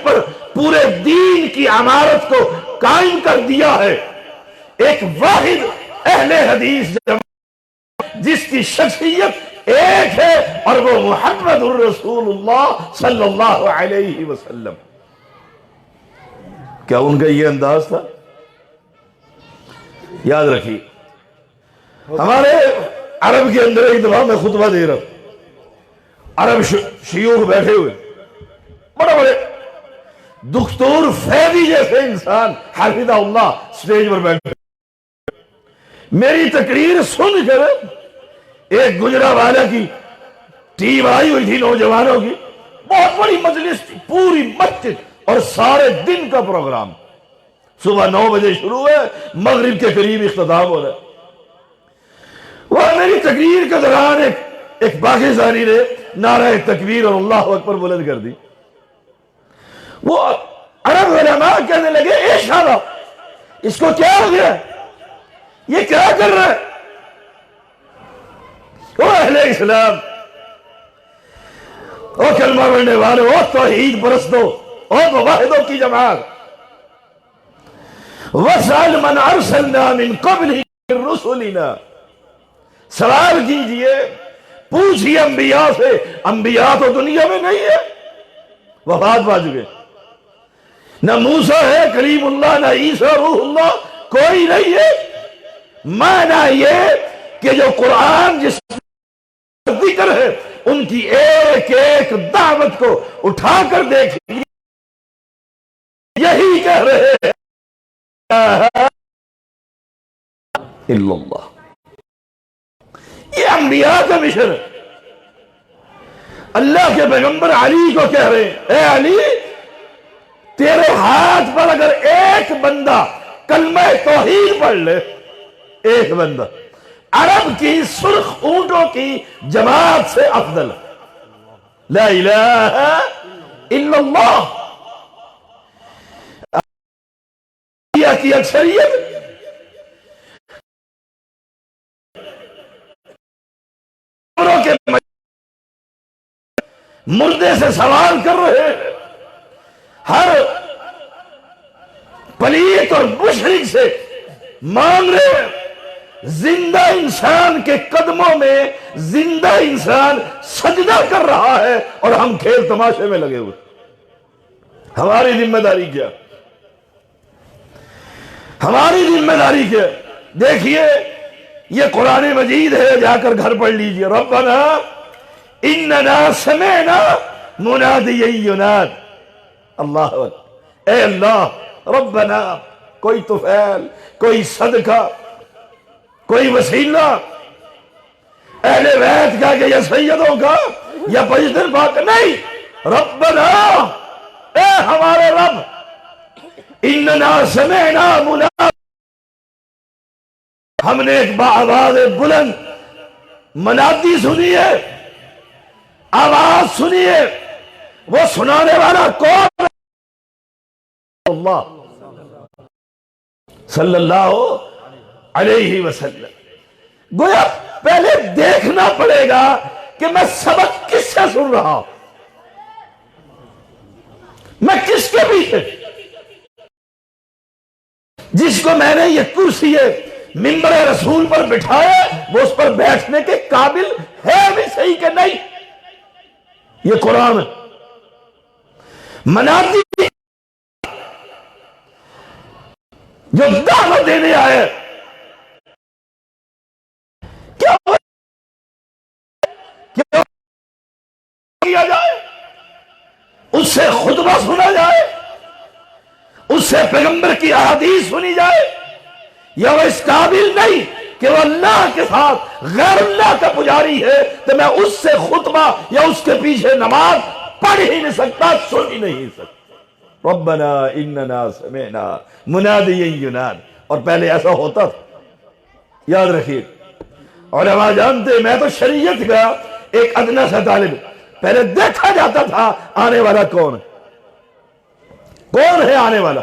A: پر پورے دین کی عمارت کو قائم کر دیا ہے۔ ایک واحد اہل حدیث جماعت جس کی شخصیت ایک ہے اور وہ محمد الرسول اللہ صلی اللہ علیہ وسلم۔ کیا ان کا یہ انداز تھا؟ یاد رکھیے، ہمارے عرب کے اندر ایک دفعہ میں خطبہ دے رہا ہوں، عرب شیوخ بیٹھے ہوئے، بڑے بڑے دکتور فیضی جیسے انسان حافظہ اللہ سٹیج پر بیٹھے، میری تقریر سن کر ایک گجرانوالہ کی ٹیم آئی ہوئی تھی نوجوانوں کی، بہت بڑی مجلس تھی، پوری مسجد اور سارے دن کا پروگرام، صبح 9 بجے شروع ہے، مغرب کے قریب اختتام ہو رہا ہے۔ وہ میری تقریر کے دوران ایک پاکستانی نے نعرہ تکبیر اور اللہ اکبر بلند کر دی۔ وہ عرب علماء کہنے لگے اے شالا، اس کو کیا ہو گیا، یہ کیا کر رہا ہے؟ او اہل اسلام، او کلمہ پڑھنے والوں، او توحید پرستوں، او مواحدوں کی جماعت، وَاسْأَلْ مَنْ أَرْسَلْنَا مِنْ قَبْلِهِ مِنْ رُسُلِنَا، سوال کیجئے، پوچھئے انبیاء سے، انبیاء تو دنیا میں نہیں ہے، وفات پا چکے، نہ موسیٰ ہے کلیم اللہ، نہ عیسیٰ روح اللہ، کوئی نہیں ہے۔ معنی یہ کہ جو قرآن جس ذکر ہے ان کی ایک ایک دعوت کو اٹھا کر دیکھیں، یہی کہہ رہے ہیں الا اللہ۔ یہ انبیاء کا مشن ہے۔ اللہ کے پیغمبر علی کو کہہ رہے ہیں اے علی، تیرے ہاتھ پر اگر ایک بندہ کلمہ توحید پڑھ لے، ایک بندہ، عرب کی سرخ اونٹوں کی جماعت سے افضل، لا الہ الا اللہ۔ کی اکثریت کے مردے سے سوال کر رہے ہیں، ہر پلیت اور مشرک سے مانگ رہے ہیں، زندہ انسان کے قدموں میں زندہ انسان سجدہ کر رہا ہے اور ہم کھیل تماشے میں لگے ہوئے۔ ہماری ذمہ داری کیا؟ ہماری ذمہ داری کیا؟ دیکھیے یہ قرآن مجید ہے، جا کر گھر پڑھ لیجئے، ربنا اننا سمعنا منادیا یناد، اللہ اکبر، اے اللہ ربنا، کوئی طفیل، کوئی صدقہ، کوئی وسیلہ اہل بیت کا کہ یا سیدوں کا یا پجتن پاک، نہیں، ربنا، اے ہمارے رب، اننا سمعنا منادیا، ہم نے ایک بآواز بلند منادی سنی ہے، آواز سنی ہے، وہ سنانے والا کون ہے؟ اللہ صلی اللہ علیہ وسلم۔ گویا پہلے دیکھنا پڑے گا کہ میں سبق کس سے سن رہا ہوں، میں کس کے پیچھے، جس کو میں نے یہ کرسی منبر رسول پر بٹھایا وہ اس پر بیٹھنے کے قابل ہے بھی صحیح کہ نہیں؟ یہ قرآن ہے۔ منادی جو دعوت دینے آئے، کیا کیا جائے؟ اس سے خطبہ سنا جائے، اس سے پیغمبر کی احادیث سنی جائے، یا وہ اس قابل نہیں کہ وہ اللہ کے ساتھ غیر اللہ کا پجاری ہے تو میں اس سے خطبہ یا اس کے پیچھے نماز پڑھ ہی نہیں سکتا، سن ہی نہیں سکتا۔ ربنا اننا سمعنا منادیا یناد، اور پہلے ایسا ہوتا تھا، یاد رکھیے، علماء جانتے، میں تو شریعت کا ایک ادنا سا طالب، پہلے دیکھا جاتا تھا آنے والا کون ہے، کون ہے آنے والا،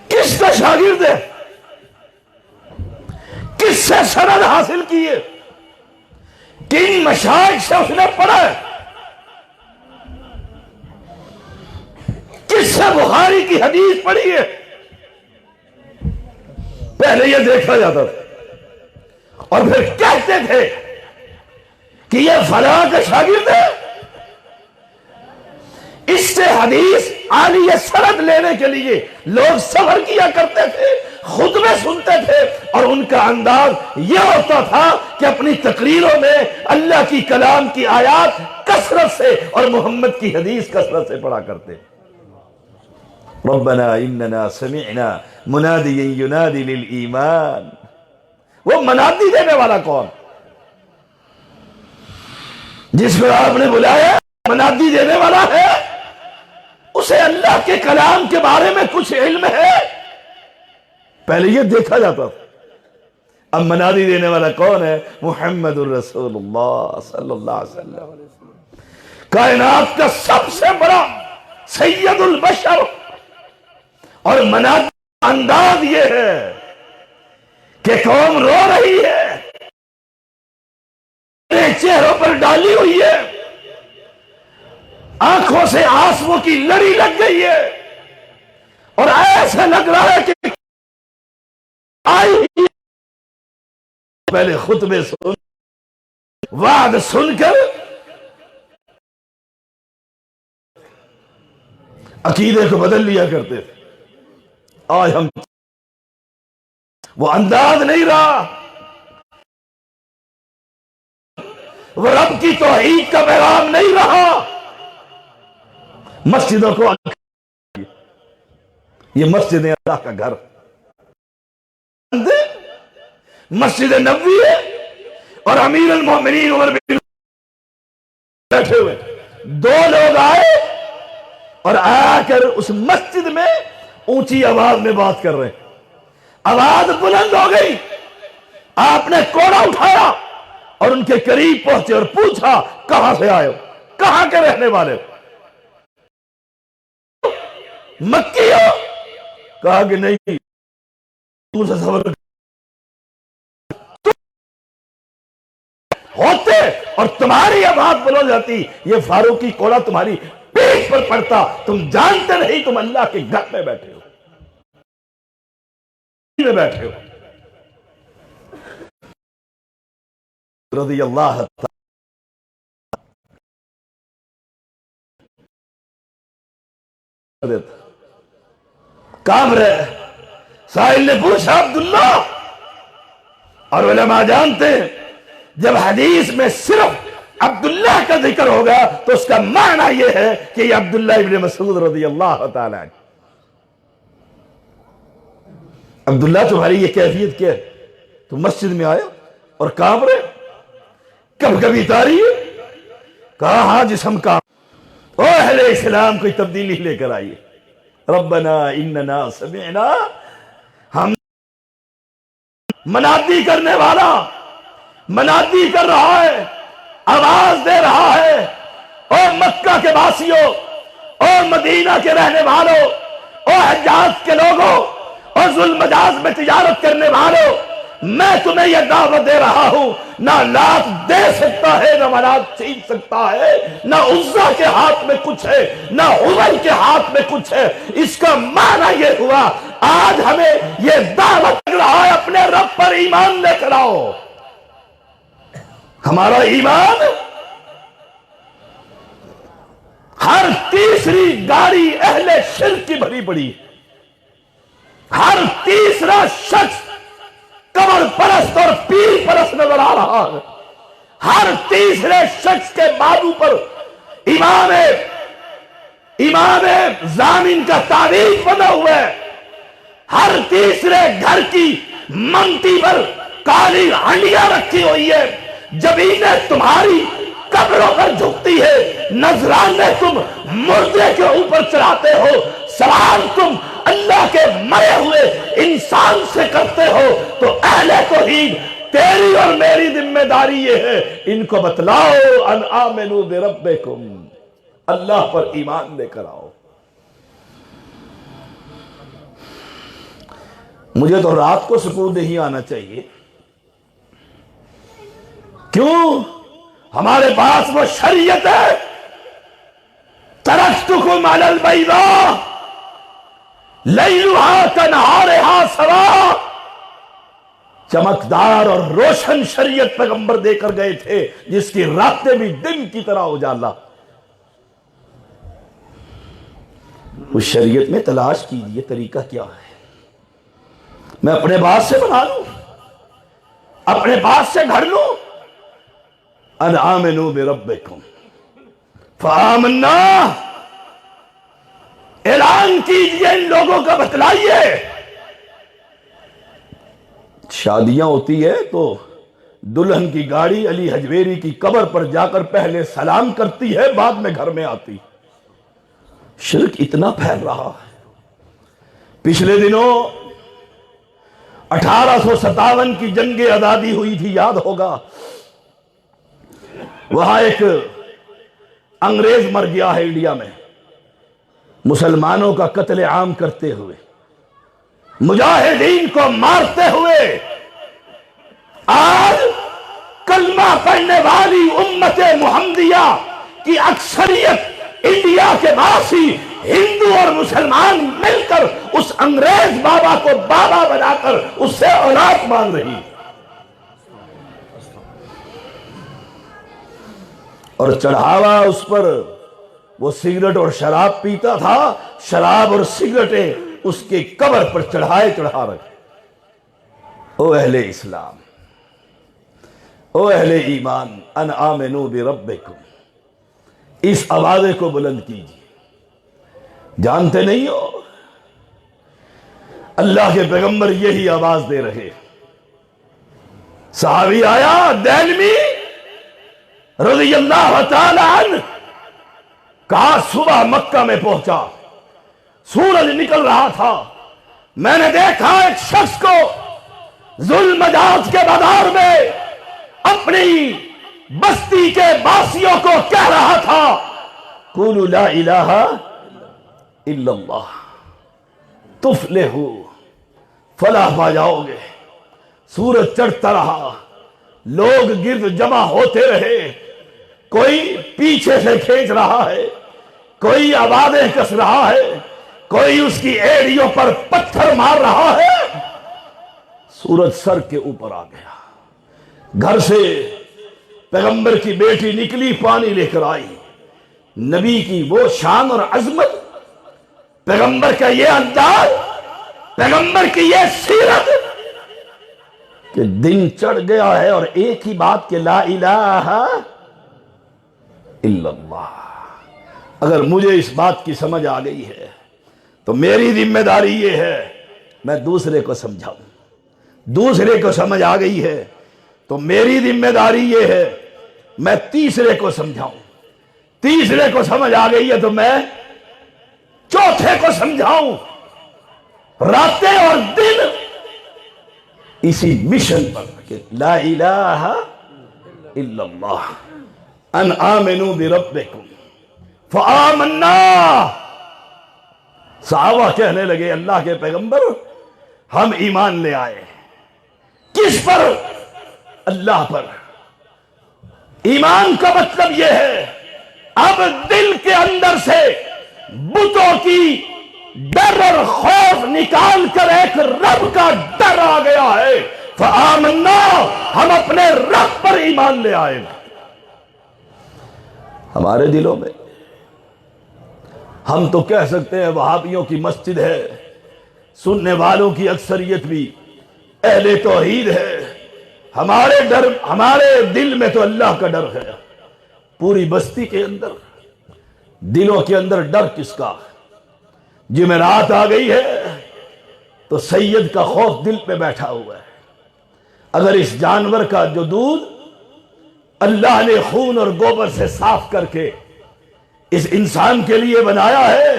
A: کس کا شاگرد ہے، کس سے سند حاصل کیے، کن مشائخ سے اس نے پڑھا ہے، کس سے بخاری کی حدیث پڑھی ہے، پہلے یہ دیکھا جاتا تھا، اور پھر کہتے تھے کہ یہ فلاں کا شاگرد ہے۔ اس سے حدیث عالی سند لینے کے لیے لوگ سفر کیا کرتے تھے، خطبے سنتے تھے، اور ان کا انداز یہ ہوتا تھا کہ اپنی تقریروں میں اللہ کی کلام کی آیات کثرت سے اور محمد کی حدیث کثرت سے پڑھا کرتے۔ ربنا اننا سمعنا منادیا ینادی للایمان. وہ منادی دینے والا کون؟ جس کو آپ نے بلایا منادی دینے والا ہے، اسے اللہ کے کلام کے بارے میں کچھ علم ہے؟ پہلے یہ دیکھا جاتا تھا. اب منادی دینے والا کون ہے؟ محمد الرسول اللہ صلی اللہ علیہ وسلم، کائنات کا سب سے بڑا سید البشر. اور منادی کا انداز یہ ہے کہ قوم رو رہی ہے، چہروں پر ڈالی ہوئی ہے، آنکھوں سے آنسوؤں کی لڑی لگ گئی ہے، اور ایسا لگ رہا ہے کہ آئی پہلے خطبے سن، وعد سن کر عقیدے کو بدل لیا کرتے تھے. آج ہم وہ انداز نہیں رہا، وہ رب کی توحید کا پیغام نہیں رہا. مسجدوں کو یہ مسجد اللہ کا گھر، مسجد نبوی ہے، اور امیر المومنین عمر بن بیٹھے ہوئے. دو لوگ آئے اور آ کر اس مسجد میں اونچی آواز میں بات کر رہے ہیں. آواز بلند ہو گئی، آپ نے کوڑا اٹھایا اور ان کے قریب پہنچے اور پوچھا کہاں سے آئے ہو، کہاں کے رہنے والے ہو، مکی ہو؟ کہا کہ نہیں، تم سے سوال ہوتے اور تمہاری آواز بلند جاتی، یہ فاروقی کوڑا تمہاری پیٹ پر پڑتا، تم جانتے نہیں تم اللہ کے گھر میں بیٹھے ہو، بیٹھے ہو. رضی اللہ تعالی کام رہے. سائل نے پوچھا عبداللہ، اور علماء جانتے ہیں جب حدیث میں صرف عبداللہ کا ذکر ہوگا تو اس کا معنی یہ ہے کہ یہ عبداللہ ابن مسعود رضی اللہ تعالی عنہ. عبداللہ تمہاری یہ کیفیت کیا ہے؟ تم مسجد میں آئے اور کام رہے، کب کبھی تاری ہے؟ کہا ہاں جسم کام. او اہل اسلام کوئی تبدیلی لے کر آئیے. ربنا اننا سمعنا، ہم منادی کرنے والا منادی کر رہا ہے، آواز دے رہا ہے. او مکہ کے باسیوں، او مدینہ کے رہنے والوں، او حجاز کے لوگوں، اور ذوالمجاز میں تجارت کرنے والوں، میں تمہیں یہ دعوت دے رہا ہوں، نہ لات دے سکتا ہے، نہ منات چھین سکتا ہے، نہ عزا کے ہاتھ میں کچھ ہے، نہ حبل کے ہاتھ میں کچھ ہے. اس کا معنی یہ ہوا آج ہمیں یہ دعوت لگ رہا ہے اپنے رب پر ایمان لے کر آؤ. ہمارا ایمان ہر تیسری گاڑی اہل شرک کی بھری پڑی ہے. ہر تیسرا شخص قبر پرست اور پیر پرست نظر آ رہا ہے. ہر تیسرے شخص کے بازو پر امام زامن کا تعریف بنا ہوا ہے. ہر تیسرے گھر کی منتی پر کالی ہنڈیاں رکھی ہوئی ہے. جبینیں تمہاری قبروں پر جھکتی ہے، نذرانے تم مردے کے اوپر چڑھاتے ہو، سلام تم اللہ کے مرے ہوئے انسان سے کرتے ہو. تو اہل توحید تیری اور میری ذمہ داری یہ ہے، ان کو بتلاؤ ان آمنوا بربکم، اللہ پر ایمان لے کر آؤ. مجھے تو رات کو سکون نہیں آنا چاہیے. کیوں؟ ہمارے پاس وہ شریعت ہے، ترکتکم علی البیضاء لیلھا کنہارھا سواء. چمکدار اور روشن شریعت پیغمبر دے کر گئے تھے جس کی راتیں بھی دن کی طرح اجالا. اس شریعت میں تلاش کیجیے طریقہ کیا ہے. میں اپنے بات سے بنا لوں، اپنے بات سے گھڑ لوں. ان آمنوا بربکم فآمنا، اعلان کیجئے ان لوگوں کا بتلائیے. شادیاں ہوتی ہے تو دلہن کی گاڑی علی حجویری کی قبر پر جا کر پہلے سلام کرتی ہے، بعد میں گھر میں آتی. شرک اتنا پھیل رہا ہے. پچھلے دنوں 1857 کی جنگ آزادی ہوئی تھی، یاد ہوگا. وہاں ایک انگریز مر گیا ہے انڈیا میں، مسلمانوں کا قتل عام کرتے ہوئے، مجاہدین کو مارتے ہوئے. آج کلمہ پڑھنے والی امت محمدیہ کی اکثریت انڈیا کے باسی ہندو اور مسلمان مل کر اس انگریز بابا کو بابا بنا کر اس سے اولاد مانگ رہی، اور چڑھاوا اس پر وہ سگریٹ اور شراب پیتا تھا. شراب اور سگریٹیں اس کی قبر پر چڑھا رکھے. او اہل اسلام، او اہل ایمان، ان آمنوا بربکم، اس آوازے کو بلند کیجیے. جانتے نہیں ہو اللہ کے پیغمبر یہی آواز دے رہے. صحابی آیا دہلوی رضی اللہ تعالی عنہ، کہا صبح مکہ میں پہنچا، سورج نکل رہا تھا، میں نے دیکھا ایک شخص کو ذوالمجاز کے بازار میں اپنی بستی کے باسیوں کو کہہ رہا تھا قولوا لا الہ الا اللہ تفلحوا، فلاح پا جاؤ گے. سورج چڑھتا رہا، لوگ گرد جمع ہوتے رہے، کوئی پیچھے سے کھینچ رہا ہے، کوئی آوازیں کس رہا ہے، کوئی اس کی ایڑیوں پر پتھر مار رہا ہے. سورج سر کے اوپر آ گیا. گھر سے پیغمبر کی بیٹی نکلی، پانی لے کر آئی. نبی کی وہ شان اور عظمت، پیغمبر کا یہ انداز، پیغمبر کی یہ سیرت کہ دن چڑھ گیا ہے اور ایک ہی بات کہ لا الہ الا اللہ. اگر مجھے اس بات کی سمجھ آ گئی ہے تو میری ذمہ داری یہ ہے میں دوسرے کو سمجھاؤں. دوسرے کو سمجھ آ گئی ہے تو میری ذمہ داری یہ ہے میں تیسرے کو سمجھاؤں. تیسرے کو سمجھ آ گئی ہے تو میں چوتھے کو سمجھاؤں. راتیں اور دن اسی مشن پر کہ لا الہ الا اللہ، ان آمنوا بربکم فآمنا. صحابہ کہنے لگے اللہ کے پیغمبر ہم ایمان لے آئے. کس پر؟ اللہ پر. ایمان کا مطلب یہ ہے اب دل کے اندر سے بتوں کی ڈر اور خوف نکال کر ایک رب کا ڈر آ گیا ہے. فآمنا، ہم اپنے رب پر ایمان لے آئے. ہمارے دلوں میں ہم تو کہہ سکتے ہیں وہابیوں کی مسجد ہے، سننے والوں کی اکثریت بھی اہل توحید ہے، ہمارے دل میں تو اللہ کا ڈر ہے. پوری بستی کے اندر دلوں کے اندر ڈر کس کا؟ جمعرات آ گئی ہے تو سید کا خوف دل پہ بیٹھا ہوا ہے. اگر اس جانور کا جو دودھ اللہ نے خون اور گوبر سے صاف کر کے اس انسان کے لیے بنایا ہے،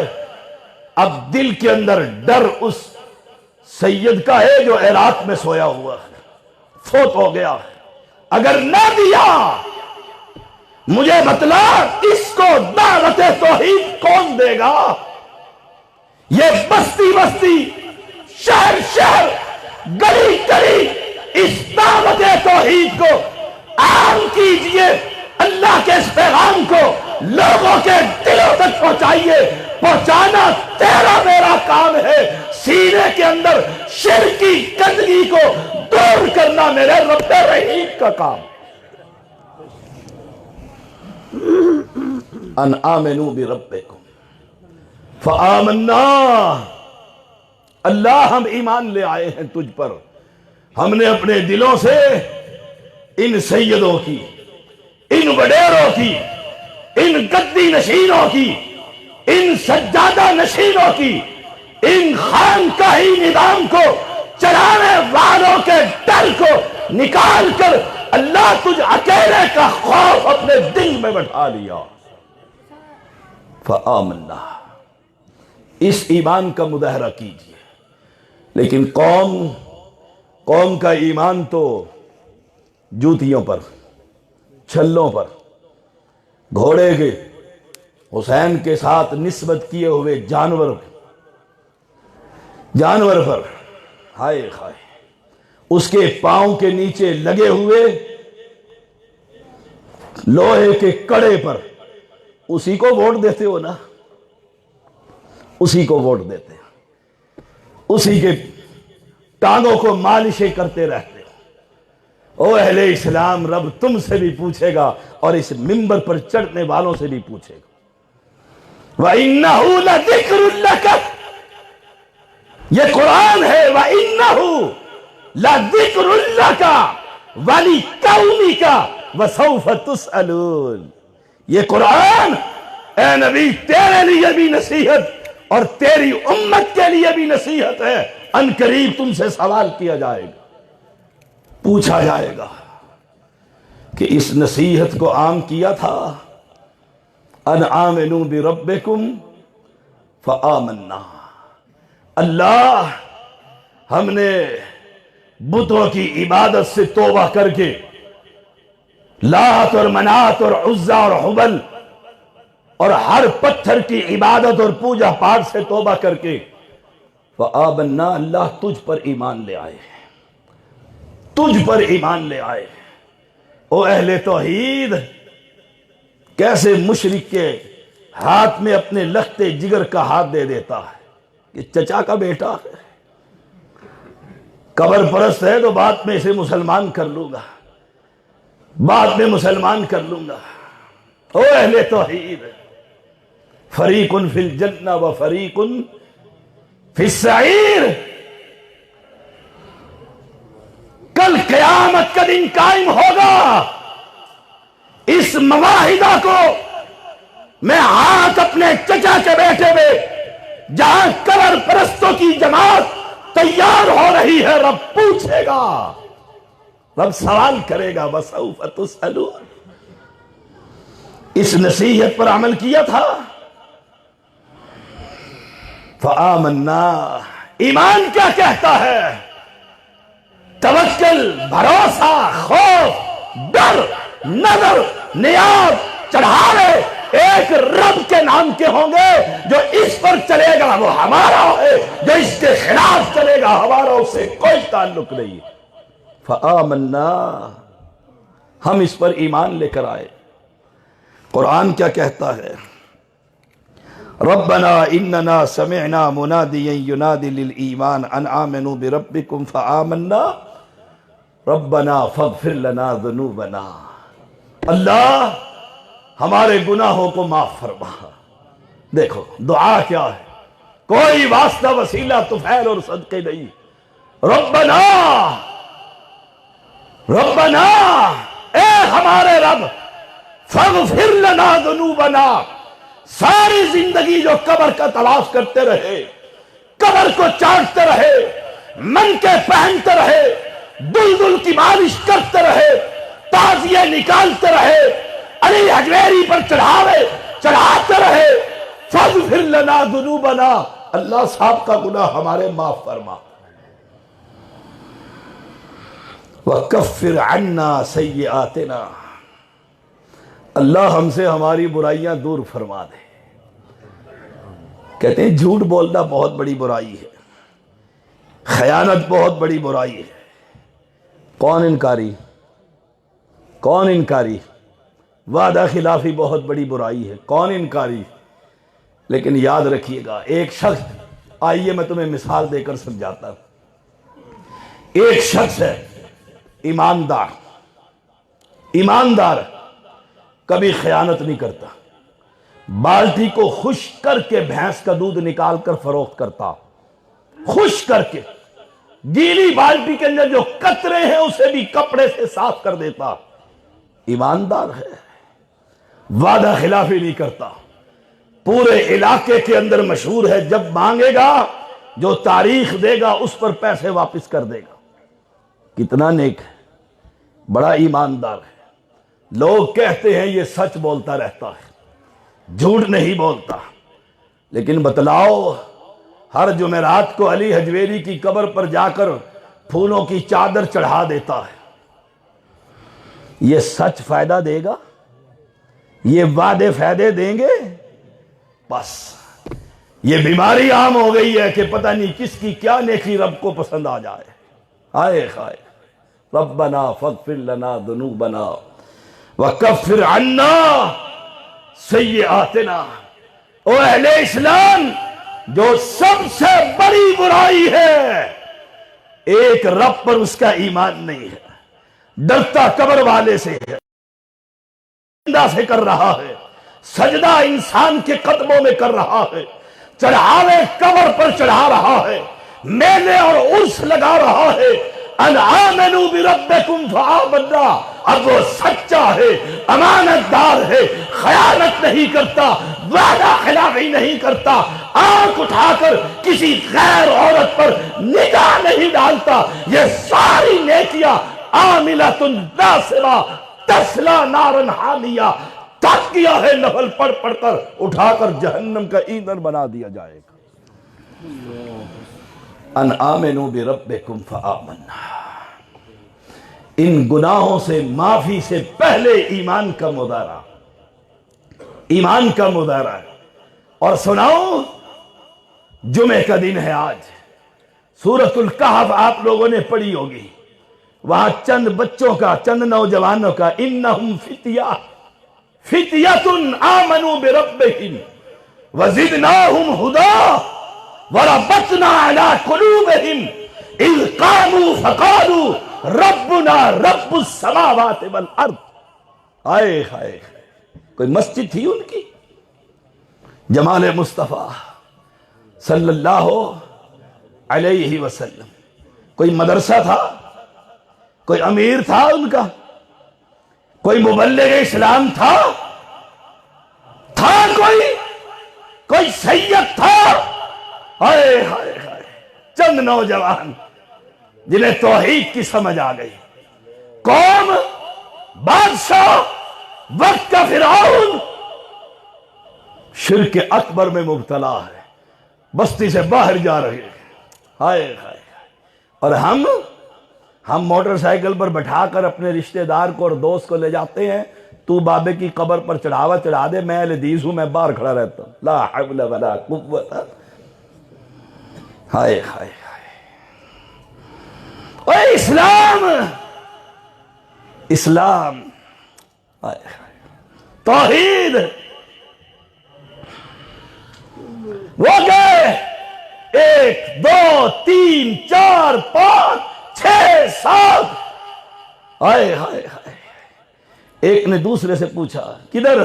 A: اب دل کے اندر ڈر اس سید کا ہے جو عراق میں سویا ہوا ہے، فوت ہو گیا ہے. اگر نہ دیا مجھے بتلا اس کو دعوت توحید کون دے گا؟ یہ بستی بستی، شہر شہر، گلی گلی اس دعوت توحید کو عام کیجئے. اللہ کے اس پیغام کو لوگوں کے دلوں تک پہنچائیے. پہنچانا تیرا میرا کام ہے، سینے کے اندر شرک کی گندگی کو دور کرنا میرے رب رحیم کا کام. ان آمنوا بربکم فآمنا. اللہ ہم ایمان لے آئے ہیں تجھ پر. ہم نے اپنے دلوں سے ان سیدوں کی، ان وڈیروں کی، ان گدی نشینوں کی ان سجادہ نشینوں کی، ان خانقاہی نظام کو چلانے والوں کے ڈر کو نکال کر اللہ تجھ اکیلے کا خوف اپنے دل میں بٹھا لیا۔ فآمنا، اس ایمان کا مظاہرہ کیجئے۔ لیکن قوم کا ایمان تو جوتیوں پر، چھلوں پر، گھوڑے کے حسین کے ساتھ نسبت کیے ہوئے جانور پر، ہائے ہائے، اس کے پاؤں کے نیچے لگے ہوئے لوہے کے کڑے پر، اسی کو ووٹ دیتے ہو نا، اسی کو ووٹ دیتے ہو، اسی کے ٹانگوں کو مالشیں کرتے رہتے ہو۔ او اہل اسلام، رب تم سے بھی پوچھے گا اور اس منبر پر چڑھنے والوں سے بھی پوچھے گا۔ وَإِنَّهُ لَذِكْرٌ لَكَ، یہ قرآن ہے، وَإِنَّهُ لَذِكْرٌ لَكَ وَلِقَوْمِكَ وَسَوْفَ تُسْأَلُونَ، یہ قرآن اے نبی تیرے لیے بھی نصیحت اور تیری امت کے لیے بھی نصیحت ہے، ان قریب تم سے سوال کیا جائے گا، پوچھا جائے گا کہ اس نصیحت کو عام کیا تھا، ان آمنوا بربکم فآمنا، اللہ ہم نے بتوں کی عبادت سے توبہ کر کے، لات اور منات اور عزا اور حبل اور ہر پتھر کی عبادت اور پوجا پاٹ سے توبہ کر کے فآمنا، اللہ تجھ پر ایمان لے آئے، تجھ پر ایمان لے آئے۔ او اہل توحید، کیسے مشرک کے ہاتھ میں اپنے لختے جگر کا ہاتھ دے دیتا ہے کہ چچا کا بیٹا ہے، قبر پرست ہے تو بعد میں اسے مسلمان کر لوں گا، بعد میں مسلمان کر لوں گا۔ او اہل توحید، فریق فی الجنہ و فریق فی السعیر، کل قیامت کا دن قائم ہوگا، اس معاہدہ کو میں ہاتھ اپنے چچا کے بیٹے میں، جہاں قبر پرستوں کی جماعت تیار ہو رہی ہے، رب پوچھے گا، رب سوال کرے گا، وَسَوْفَ تُسْأَلُونَ۔ اس نصیحت پر عمل کیا تھا، فآمنا، ایمان کیا کہتا ہے؟ توکل، بھروسہ، خوف، ڈر، نظر، نیاز، چڑھاوے ایک رب کے نام کے ہوں گے۔ جو اس پر چلے گا وہ ہمارا ہے، جو اس کے خلاف چلے گا ہمارا اس سے کوئی تعلق نہیں۔ فآمنا، ہم اس پر ایمان لے کر آئے۔ قرآن کیا کہتا ہے؟ ربنا اننا سمعنا منادیا ینادی للایمان ان آمنوا بربکم فآمنا ربنا فاغفر لنا ذنوبنا، اللہ ہمارے گناہوں کو معاف فرما۔ دیکھو دعا کیا ہے، کوئی واسطہ وسیلہ طفیل اور صدقے نہیں۔ ربنا، ربنا، اے ہمارے رب، فاغفر لنا ذنوبنا، ساری زندگی جو قبر کا تلاش کرتے رہے، قبر کو چاٹتے رہے، منکے پہنتے رہے، دلدل کی مالش کرتے رہے، تعزیے نکالتے رہے، علی حجویری پر چڑھاتے رہے، فاغفر لنا ذنوبنا، اللہ صاحب کا گناہ ہمارے معاف فرما، وَكَفِّرْ عَنَّا سَيِّئَاتِنَا، اللہ ہم سے ہماری برائیاں دور فرما دے۔ کہتے ہیں جھوٹ بولنا بہت بڑی برائی ہے، خیانت بہت بڑی برائی ہے، کون انکاری، کون انکاری، وعدہ خلافی بہت بڑی برائی ہے، کون انکاری۔ لیکن یاد رکھیے گا، ایک شخص، آئیے میں تمہیں مثال دے کر سمجھاتا ہوں۔ ایک شخص ہے ایماندار، کبھی خیانت نہیں کرتا، بالٹی کو خشک کر کے بھینس کا دودھ نکال کر فروخت کرتا، خشک کر کے، گیلی بالٹی کے اندر جو قطرے ہیں اسے بھی کپڑے سے صاف کر دیتا، ایماندار ہے، وعدہ خلافی نہیں کرتا، پورے علاقے کے اندر مشہور ہے، جب مانگے گا جو تاریخ دے گا اس پر پیسے واپس کر دے گا۔ کتنا نیک ہے، بڑا ایماندار ہے۔ لوگ کہتے ہیں یہ سچ بولتا رہتا ہے، جھوٹ نہیں بولتا، لیکن بتلاؤ ہر جمعرات کو علی حجویری کی قبر پر جا کر پھولوں کی چادر چڑھا دیتا ہے، یہ سچ فائدہ دے گا؟ یہ وعدے فائدے دیں گے؟ بس یہ بیماری عام ہو گئی ہے کہ پتہ نہیں کس کی کیا نیکی رب کو پسند آ جائے۔ آئے خائے ربنا فاغفر لنا ذنوبنا وکفر عنا سیئاتنا۔ او اہل اسلام، جو سب سے بڑی برائی ہے ایک رب پر اس کا ایمان نہیں ہے، ڈرتا قبر والے سے ہے، زندہ سے کر رہا ہے، سجدہ انسان کے قدموں میں کر رہا ہے، چڑھاوے قبر پر چڑھا رہا ہے، میلے اور عرس لگا رہا ہے، ان آمنوا بربکم فآمنا۔ اب وہ سچا ہے، امانت دار ہے، خیانت نہیں کرتا، وعدہ خلافی نہیں کرتا، آنکھ اٹھا کر کسی غیر عورت پر نگاہ نہیں ڈالتا، یہ ساری نیکیاں عاملۃ ناصبہ تصلی نارا حامیہ، تھک گیا ہے نفل پڑھ پڑھ کر، اٹھا کر جہنم کا ایندھن بنا دیا جائے گا۔ ان آمنوا بربکم فآمنا۔ ان گناہوں سے معافی سے پہلے ایمان کا مظاہرہ، ایمان کا مظاہرہ ہے۔ اور سناؤ، جمعہ کا دن ہے آج، سورۃ الکہف آپ لوگوں نے پڑھی ہوگی، وہاں چند بچوں کا، چند نوجوانوں کا، انہم فتیۃ آمنوا بربہم وزدناہم ھدی وربطنا علی قلوبہم اذ قاموا فقالوا ربنا رب السماوات والارض۔ آئے ہائے، کوئی مسجد تھی ان کی؟ جمال مصطفیٰ صلی اللہ علیہ وسلم، کوئی مدرسہ تھا؟ کوئی امیر تھا ان کا؟ کوئی مبلغ اسلام تھا کوئی سید تھا؟ ہائے ہائے ہائے، چند نوجوان جنہیں توحید کی سمجھ آ گئی، قوم، بادشاہ، وقت کا فرعون شرک اکبر میں مبتلا ہے، بستی سے باہر جا رہے ہیں، ہائے ہائے، اور ہم موٹر سائیکل پر بٹھا کر اپنے رشتہ دار کو اور دوست کو لے جاتے ہیں، تو بابے کی قبر پر چڑھاوا چڑھا دے، میں اہل حدیث ہوں، میں باہر کھڑا رہتا ہوں، لا حول ولا قوت۔ ہائے ہائے ہائے، اے اسلام، اسلام، ہائے ہائے، توحید، وہ گئے 1 2 3 4 5 6 7، ہائے ہائے ہائے۔ ایک نے دوسرے سے پوچھا کدھر؟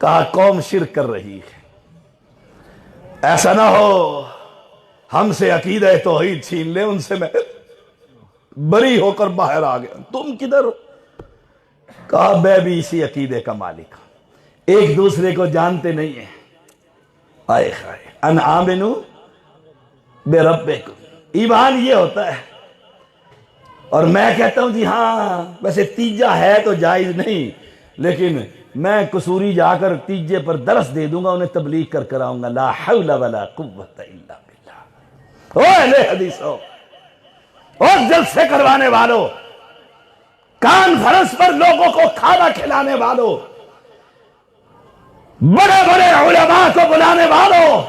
A: کہا قوم شرک کر رہی ہے، ایسا نہ ہو ہم سے عقیدہ توحید چھین لے، ان سے میں بری ہو کر باہر آ گیا، تم کدھر؟ کہا میں بھی اسی عقیدے کا مالک ہوں، ایک دوسرے کو جانتے نہیں ہیں۔ آئے خائے، ان آمنوا بربکم، ایمان یہ ہوتا ہے۔ اور میں کہتا ہوں جی ہاں، ویسے تیجا ہے تو جائز نہیں، لیکن میں قصوری جا کر تیجے پر درس دے دوں گا، انہیں تبلیغ کر کر آؤں گا، لا حول ولا قوت الا باللہ۔ او اہل حدیثو، اور جلسے کروانے والوں، کانفرنس پر لوگوں کو کھانا کھلانے والوں، بڑے بڑے علماء کو بلانے والوں،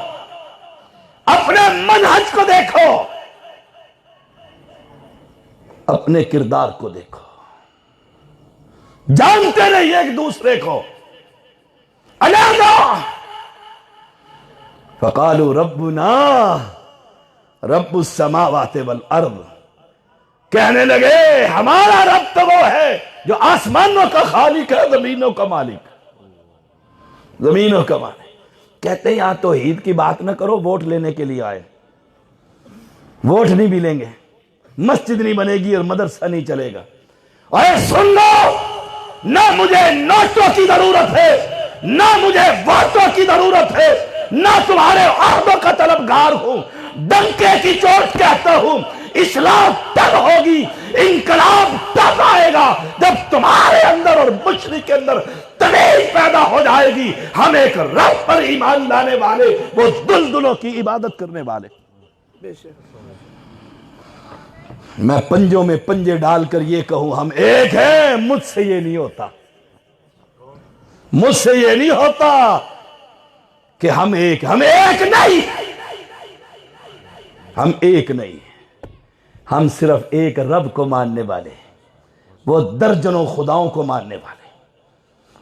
A: اپنے منہج کو دیکھو، اپنے کردار کو دیکھو، جانتے نہیں ایک دوسرے کو، علیحدہ۔ فقالوا ربنا رب السماوات والارض، کہنے لگے ہمارا رب تو وہ ہے جو آسمانوں کا خالق ہے، زمینوں کا مالک، زمینوں کا مالک۔ کہتے ہیں یہاں توحید کی بات نہ کرو، ووٹ لینے کے لیے آئے، ووٹ نہیں ملیں گے، مسجد نہیں بنے گی اور مدرسہ نہیں چلے گا۔ اور سن لو، نہ مجھے نوٹوں کی ضرورت ہے، نہ مجھے ووٹوں کی ضرورت ہے، نہ تمہارے عہدوں کا طلبگار ہوں۔ ڈنکے کی چوٹ کہتا ہوں، اصلاح تب ہوگی، انقلاب تب آئے گا جب تمہارے اندر اور مشرق کے اندر تمیز پیدا ہو جائے گی۔ ہم ایک رب پر ایمان لانے والے، وہ دلدلوں کی عبادت کرنے والے۔ میں پنجوں میں پنجے ڈال کر یہ کہوں ہم ایک ہیں، مجھ سے یہ نہیں ہوتا، مجھ سے یہ نہیں ہوتا کہ ہم ایک نہیں، ہم ایک نہیں، ہم صرف ایک رب کو ماننے والے، وہ درجنوں خداؤں کو ماننے والے۔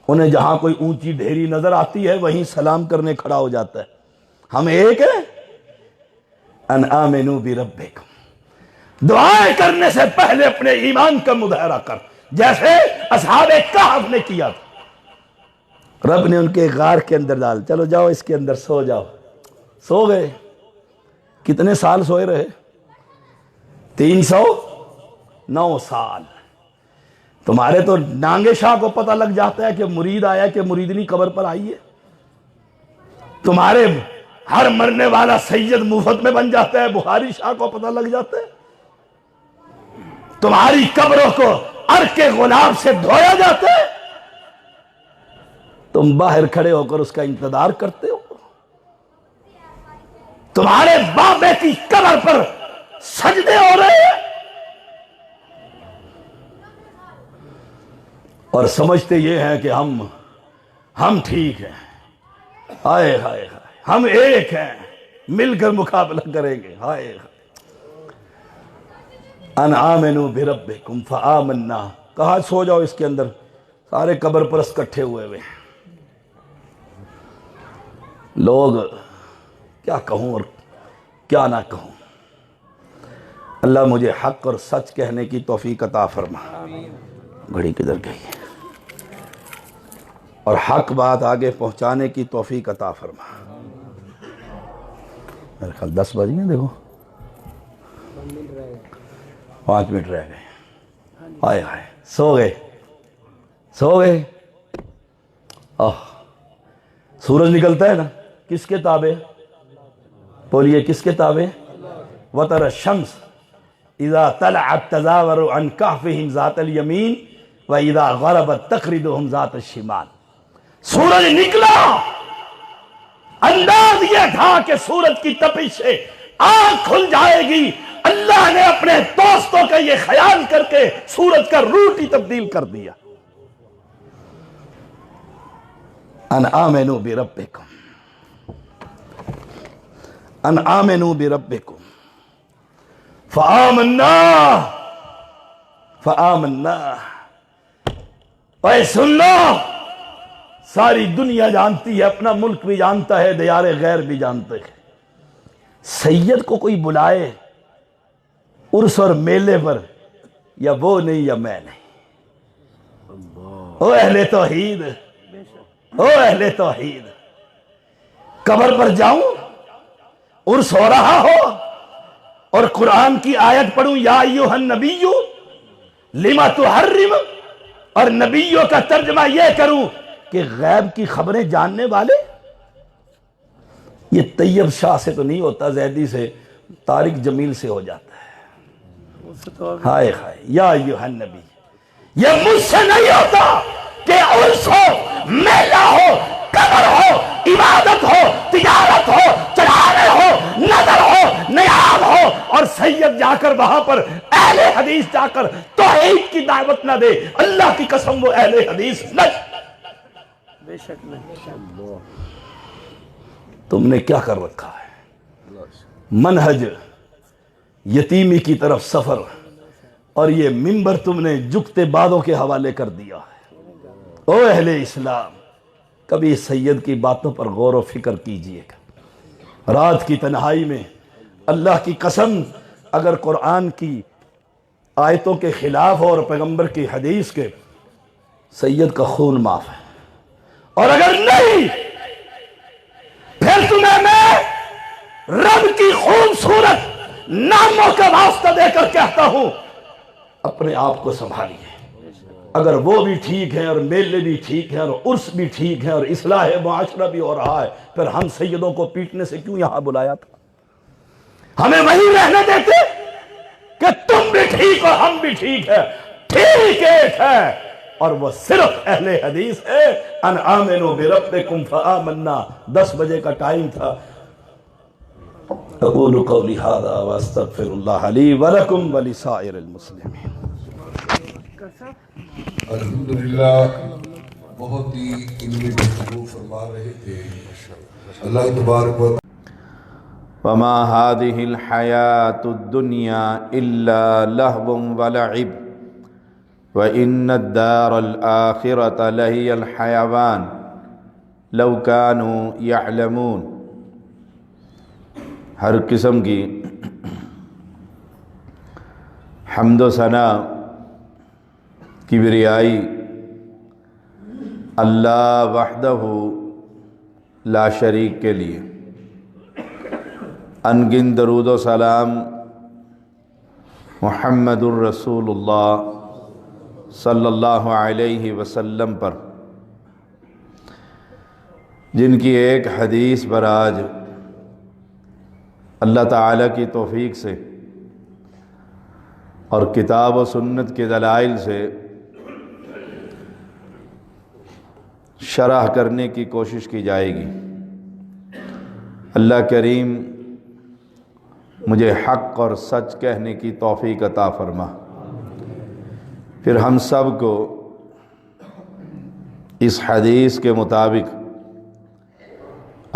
A: انہیں جہاں کوئی اونچی ڈھیری نظر آتی ہے وہیں سلام کرنے کھڑا ہو جاتا ہے۔ ہم ایک ہیں۔ ان آمنوا بربکم، دعائیں کرنے سے پہلے اپنے ایمان کا مظاہرہ کر، جیسے اصحاب کہف نے کیا تھا۔ رب نے ان کے غار کے اندر ڈال، چلو جاؤ اس کے اندر سو جاؤ، سو گئے۔ کتنے سال سوئے رہے؟ 309 سال۔ تمہارے تو نانگے شاہ کو پتہ لگ جاتا ہے کہ مرید آیا کہ مریدنی قبر پر آئی ہے۔ تمہارے ہر مرنے والا سید مفت میں بن جاتا ہے، بخاری شاہ کو پتہ لگ جاتا ہے۔ تمہاری قبروں کو عرق غلام سے دھویا جاتا ہے، تم باہر کھڑے ہو کر اس کا انتظار کرتے ہو۔ تمہارے بابے کی قبر پر سجدے ہو رہے ہیں اور سمجھتے یہ ہیں کہ ہم ٹھیک ہیں، ہائے ہائے ہائے، ہم ایک ہیں، مل کر مقابلہ کریں گے، ہائے ہائے۔ ان آمنوا بربکم فآمنا، کہا سو جاؤ اس کے اندر، سارے قبر پرست کٹھے ہوئے ہوئے۔ لوگ کیا کہوں اور کیا نہ کہوں، اللہ مجھے حق اور سچ کہنے کی توفیق عطا فرما۔ گھڑی کدھر گئی؟ اور حق بات آگے پہنچانے کی توفیق عطا فرما۔ میرے خیال 10 بج گئے، دیکھو 5 منٹ رہ گئے۔ ہائے ہائے، سو گئے۔ سورج نکلتا ہے نا، کس کے تابع؟ بولیے کس کے تابع؟ وَتَرَى الشَّمْسَ إِذَا طَلَعَتْ تَزَاوَرُ عَنْ كَهْفِهِمْ ذَاتَ الْيَمِينِ وَإِذَا غَرَبَتْ تَقْرِضُهُمْ ذَاتَ الشِّمَالِ۔ سورج نکلا، انداز یہ تھا کہ سورج کی تپش سے آنکھ کھل جائے گی۔ اللہ نے اپنے دوستوں کا یہ خیال کر کے سورج کا روٹ ہی تبدیل کر دیا۔ ان آمنوا بربکم، ان آمنوا بربکم فآمنا۔ اے سن لو، ساری دنیا جانتی ہے، اپنا ملک بھی جانتا ہے، دیار غیر بھی جانتے ہیں، سید کو کوئی بلائے عرس اور میلے پر، یا وہ نہیں یا میں نہیں۔ او اہل توحید، او اہل توحید، قبر پر جاؤں، عرس ہو رہا ہو اور قرآن کی آیت پڑھوں یا ایھا النبی لما تحرم، اور نبیوں کا ترجمہ یہ کروں کہ غیب کی خبریں جاننے والے۔ یہ طیب شاہ سے تو نہیں ہوتا، زیدی سے، طارق جمیل سے ہو جاتا ہے۔ ہائے ہائے، یا ایھا النبی، یہ مجھ سے نہیں ہوتا کہ عرس ہو، میلہ ہو، قبر ہو، عبادت ہو، تجارت ہو، چڑھانے ہو، نظر ہو، نیاز ہو، اور سید جا کر وہاں پر اہل حدیث جا کر توحید کی دعوت نہ دے۔ اللہ کی قسم وہ اہل حدیث نہیں۔
B: بے شک نہیں۔
A: تم نے کیا کر رکھا ہے؟ منہج یتیمی کی طرف سفر، اور یہ منبر تم نے جگتے بادوں کے حوالے کر دیا ہے۔ او اہل اسلام، کبھی سید کی باتوں پر غور و فکر کیجئے گا۔ رات کی تنہائی میں اللہ کی قسم، اگر قرآن کی آیتوں کے خلاف ہو اور پیغمبر کی حدیث کے، سید کا خون معاف ہے، اور اگر نہیں پھر تمہیں میں رب کی خوبصورت ناموں کا واسطہ دے کر کہتا ہوں، اپنے آپ کو سنبھالیے، اگر وہ بھی ٹھیک ہیں اور میلے بھی ٹھیک ہیں اور عرس بھی ٹھیک ہیں اور اصلاح معاشرہ بھی ہو رہا ہے، پھر ہم سیدوں کو پیٹنے سے کیوں یہاں بلایا تھا؟ ہمیں وہی رہنے دیتے کہ تم بھی ٹھیک اور ہم بھی ٹھیک ہے، ٹھیک ایک ہے، اور وہ صرف اہل حدیث ہے۔ ان آمنوا بربکم فآمنا، 10 بجے کا ٹائم تھا۔ اقول قولی ھذا واستغفر اللہ لی ولکم ولسائر المسلمین۔
C: الحمدللہ بہت ہی علمی گفتگو فرما رہے تھے۔ اللہ تبارک و
D: وما هذه الحياة الدنيا إلا لهو ولعب وإن الدار الآخرة لهي الحيوان لو كانوا يعلمون۔ ہر قسم کی حمد و ثنا کبریائی اللہ وحدہ لا شریک کے لیے، انگن درود و سلام محمد الرسول اللہ صلی اللہ علیہ وسلم پر، جن کی ایک حدیث پر آج اللہ تعالیٰ کی توفیق سے اور کتاب و سنت کے دلائل سے شرح کرنے کی کوشش کی جائے گی۔ اللہ کریم مجھے حق اور سچ کہنے کی توفیق عطا فرما، پھر ہم سب کو اس حدیث کے مطابق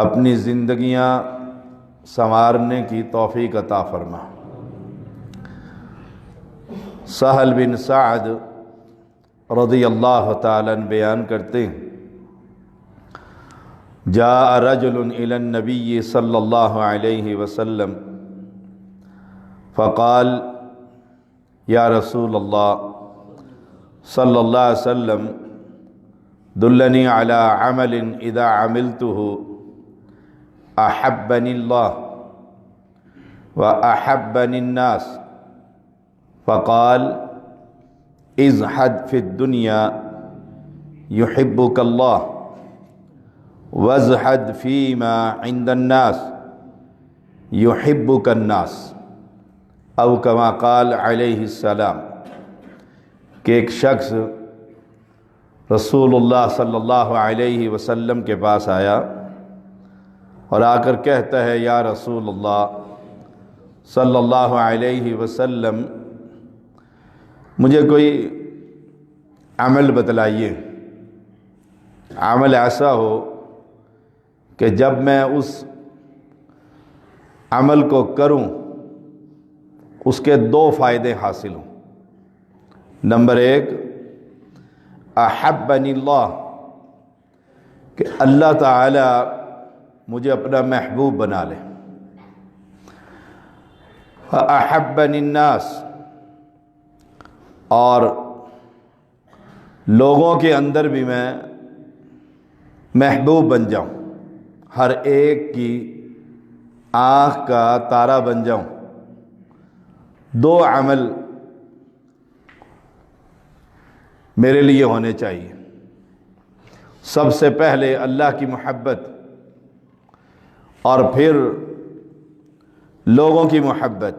D: اپنی زندگیاں سنوارنے کی توفیق عطا فرما۔ سہل بن سعد رضی اللہ تعالیٰ عنہ بیان کرتے ہیں، جاء رجل الى النبی صلی اللہ علیہ وسلم فقال یا رسول اللہ صلی اللہ علیہ وسلم دلنی علی عمل اذا عملته احبنی اللہ واحبنی الناس، فقال ازہد فی الدنیا یحبک اللہ وازہد فیما عند الناس یحبک الناس، او کما قال علیہ السلام، کہ ایک شخص رسول اللہ صلی اللہ علیہ وسلم کے پاس آیا اور آ کر کہتا ہے، یا رسول اللہ صلی اللہ علیہ وسلم مجھے کوئی عمل بتلائیے، عمل ایسا ہو کہ جب میں اس عمل کو کروں اس کے 2 فائدے حاصل ہوں۔ نمبر 1 احبنی اللہ، کہ اللہ تعالی مجھے اپنا محبوب بنا لے، احبنی الناس، اور لوگوں کے اندر بھی میں محبوب بن جاؤں، ہر ایک کی آنکھ کا تارا بن جاؤں۔ 2 عمل میرے لیے ہونے چاہیے۔ سب سے پہلے اللہ کی محبت، اور پھر لوگوں کی محبت۔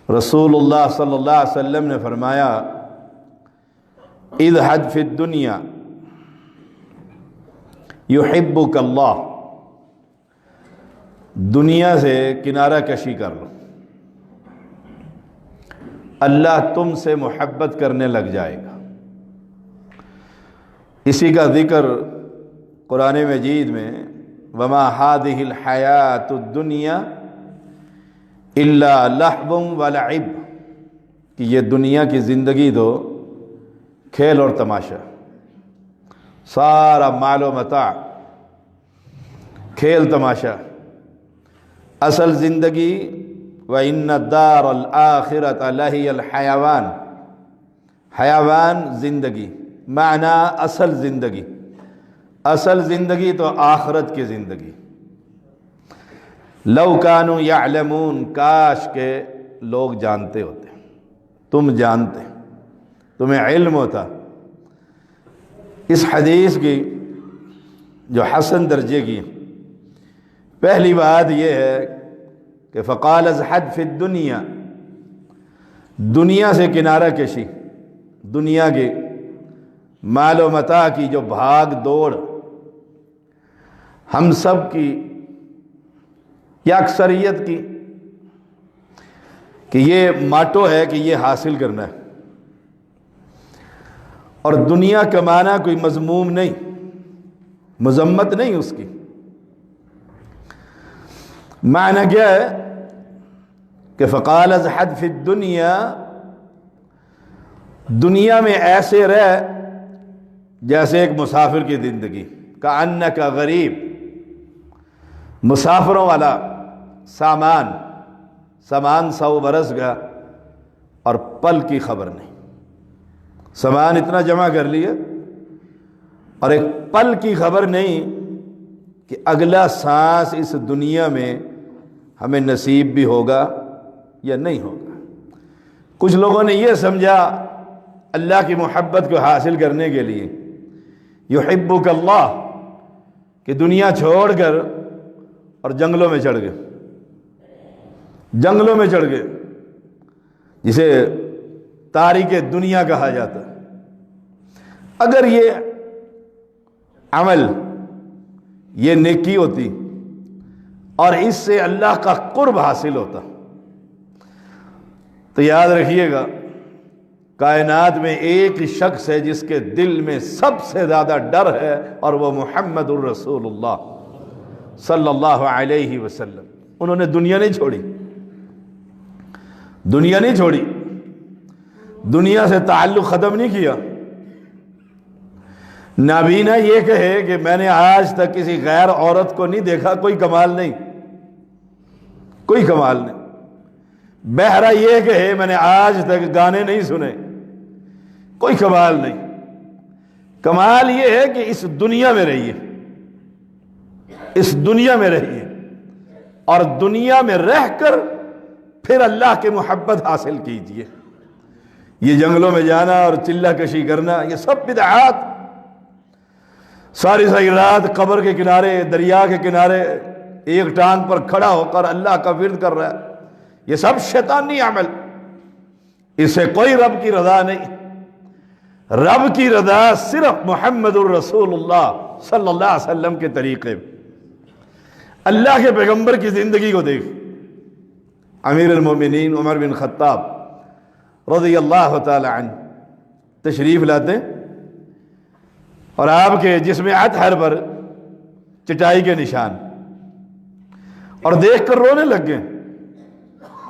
D: رسول اللہ صلی اللہ علیہ وسلم نے فرمایا، اذہد فی الدنیا یحبک اللہ، دنیا سے کنارہ کشی کر لو، اللہ تم سے محبت کرنے لگ جائے گا۔ اسی کا ذکر قرآن مجید میں وما هذه الحیات الدنیا الا لہو ولعب، کہ یہ دنیا کی زندگی تو کھیل اور تماشا، سارا مال و متاع کھیل تماشا، اصل زندگی وَإِنَّ الدَّارَ الْآخِرَةَ لَهِيَ الْحَيَوَانِ، حیوان زندگی، معنی اصل زندگی، اصل زندگی تو آخرت کی زندگی۔ لَوْ كَانُوا يَعْلَمُونَ، کاش کہ لوگ جانتے ہوتے، تم جانتے، تمہیں علم ہوتا۔ اس حدیث کی جو حسن درجے کی پہلی بات یہ ہے کہ فقال ازحد فی الدنیا، دنیا سے کنارہ کشی، دنیا کے مال و متاع کی جو بھاگ دوڑ ہم سب کی یا اکثریت کی، کہ یہ ماٹو ہے کہ یہ حاصل کرنا ہے، اور دنیا کمانا کوئی مذموم نہیں، مذمت نہیں اس کی۔ معنی کیا ہے کہ فقال ازحد فی الدنیا، دنیا میں ایسے رہ جیسے ایک مسافر کی زندگی، کأنک غریب، مسافروں والا سامان 100 برس گیا اور پل کی خبر نہیں، سامان اتنا جمع کر لیا اور ایک پل کی خبر نہیں کہ اگلا سانس اس دنیا میں ہمیں نصیب بھی ہوگا یا نہیں ہوگا۔ کچھ لوگوں نے یہ سمجھا اللہ کی محبت کو حاصل کرنے کے لیے یحبک اللہ، کہ دنیا چھوڑ کر اور جنگلوں میں چڑھ گئے، جنگلوں میں چڑھ گئے، جسے تاریک دنیا کہا جاتا ہے۔ اگر یہ عمل، یہ نیکی ہوتی اور اس سے اللہ کا قرب حاصل ہوتا تو یاد رکھیے گا کائنات میں ایک شخص ہے جس کے دل میں سب سے زیادہ ڈر ہے، اور وہ محمد الرسول اللہ صلی اللہ علیہ وسلم۔ انہوں نے دنیا نہیں چھوڑی، دنیا نہیں چھوڑی، دنیا سے تعلق ختم نہیں کیا۔ نابینا یہ کہے کہ میں نے آج تک کسی غیر عورت کو نہیں دیکھا، کوئی کمال نہیں، کوئی کمال نہیں۔ بہرا یہ کہے میں نے آج تک گانے نہیں سنے، کوئی کمال نہیں۔ کمال یہ ہے کہ اس دنیا میں رہیے، اس دنیا میں رہیے، اور دنیا میں رہ کر پھر اللہ کی محبت حاصل کیجیے۔ یہ جنگلوں میں جانا اور چلہ کشی کرنا، یہ سب بدعات، ساری رات قبر کے کنارے، دریا کے کنارے ایک ٹانگ پر کھڑا ہو کر اللہ کا ورد کر رہا ہے، یہ سب شیطانی عمل، اس سے کوئی رب کی رضا نہیں۔ رب کی رضا صرف محمد الرسول اللہ صلی اللہ علیہ وسلم کے طریقے میں۔ اللہ کے پیغمبر کی زندگی کو دیکھ، امیر المومنین عمر بن خطاب رضی اللہ تعالی عنہ تشریف لاتے اور آپ کے جسم اطہر پر چٹائی کے نشان، اور دیکھ کر رونے لگ گئے،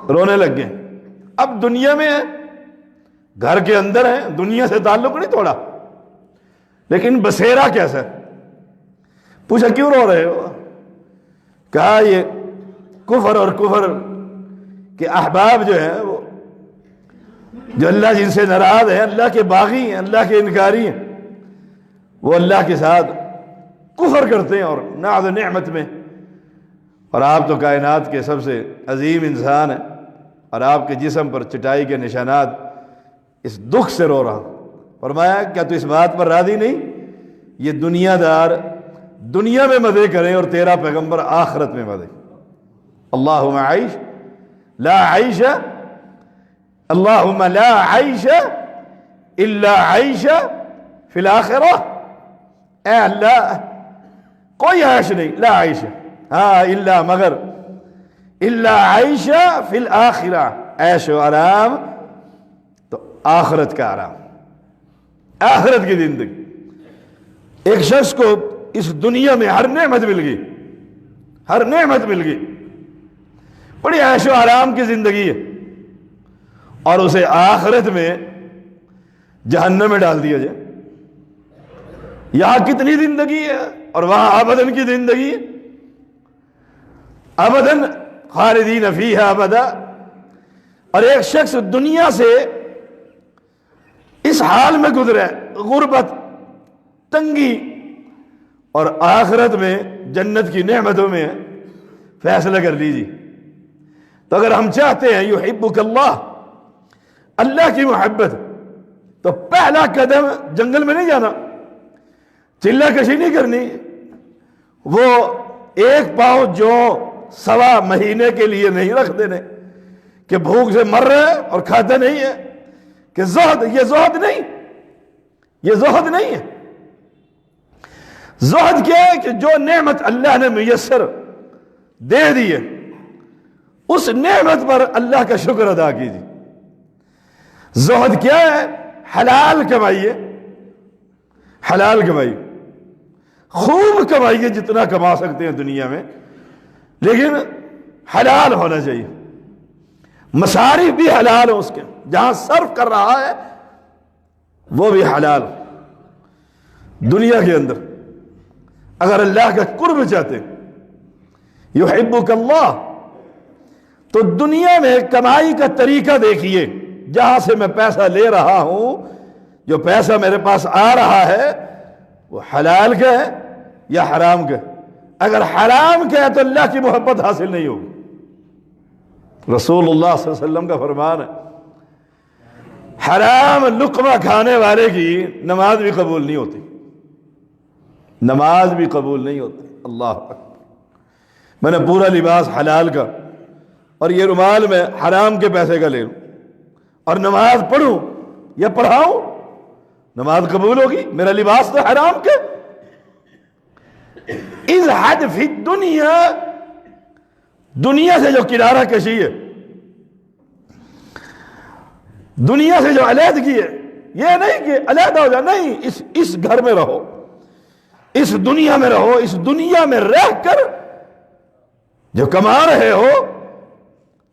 D: رونے لگ گئے۔ اب دنیا میں ہیں، گھر کے اندر ہیں، دنیا سے تعلق نہیں توڑا، لیکن بسیرا کیسا؟ پوچھا کیوں رو رہے ہو؟ کہا یہ کفر اور کفر کے احباب جو ہیں، وہ جو اللہ جن سے ناراض ہیں، اللہ کے باغی ہیں، اللہ کے انکاری ہیں، وہ اللہ کے ساتھ کفر کرتے ہیں اور نعت و نعمت میں، اور آپ تو کائنات کے سب سے عظیم انسان ہیں، اور آپ کے جسم پر چٹائی کے نشانات، اس دکھ سے رو رہا ہوں۔ فرمایا کیا تو اس بات پر راضی نہیں؟ یہ دنیا دار دنیا میں مزے کریں اور تیرا پیغمبر آخرت میں مزے۔ اللہم عیش لا عیش، اللہم لا عیش الا عیش فی الآخرہ، اے اللہ کوئی عیش نہیں، لا عیش، ہاں الا مگر، الا عیش فی الآخرہ، عیش و آرام تو آخرت کا آرام، آخرت کی زندگی۔ ایک شخص کو اس دنیا میں ہر نعمت مل گئی، ہر نعمت مل گئی، بڑی عیش و آرام کی زندگی ہے، اور اسے آخرت میں جہنم میں ڈال دیا جائے۔ یہاں کتنی زندگی ہے اور وہاں ابداً کی زندگی ہے، ابداً خالدین فیہا ابدا۔ اور ایک شخص دنیا سے اس حال میں گزرے، غربت، تنگی، اور آخرت میں جنت کی نعمتوں میں فیصلہ کر لیجیے۔ تو اگر ہم چاہتے ہیں یحبک اللہ، اللہ کی محبت، تو
A: پہلا قدم جنگل میں نہیں جانا، چلہ کشی نہیں کرنی، وہ ایک پاؤں جو 1.25 مہینے کے لیے نہیں رکھ دینے کہ بھوک سے مر رہے ہیں اور کھاتے نہیں ہے، کہ زہد، یہ زہد نہیں، یہ زہد نہیں ہے۔ زہد کیا ہے کہ جو نعمت اللہ نے میسر دے دی ہے اس نعمت پر اللہ کا شکر ادا کیجیے۔ زہد کیا ہے؟ حلال کمائیے، حلال کمائیے، خوب کمائیے جتنا کما سکتے ہیں دنیا میں، لیکن حلال ہونا چاہیے، مصارف بھی حلال ہو، اس کے جہاں صرف کر رہا ہے وہ بھی حلال۔ دنیا کے اندر اگر اللہ کا قرب چاہتے ہیں، یحبک اللہ، تو دنیا میں کمائی کا طریقہ دیکھیے، جہاں سے میں پیسہ لے رہا ہوں، جو پیسہ میرے پاس آ رہا ہے وہ حلال کا ہے یا حرام کا ہے۔ اگر حرام کا ہے تو اللہ کی محبت حاصل نہیں ہوگی۔ رسول اللہ صلی اللہ علیہ وسلم کا فرمان ہے، حرام لقمہ کھانے والے کی نماز بھی قبول نہیں ہوتی، نماز بھی قبول نہیں ہوتی۔ اللہ اکبر، میں نے پورا لباس حلال کا اور یہ رومال میں حرام کے پیسے کا لے لوں اور نماز پڑھوں یا پڑھاؤں، نماز قبول ہوگی؟ میرا لباس تو حرام کا۔ ازہد فی الدنیا، دنیا سے جو کنارہ کشی ہے، دنیا سے جو علیحدگی ہے، یہ نہیں کہ علیحدہ ہو جائے، نہیں، اس گھر میں رہو، اس دنیا میں رہو، اس دنیا میں رہ کر جو کما رہے ہو،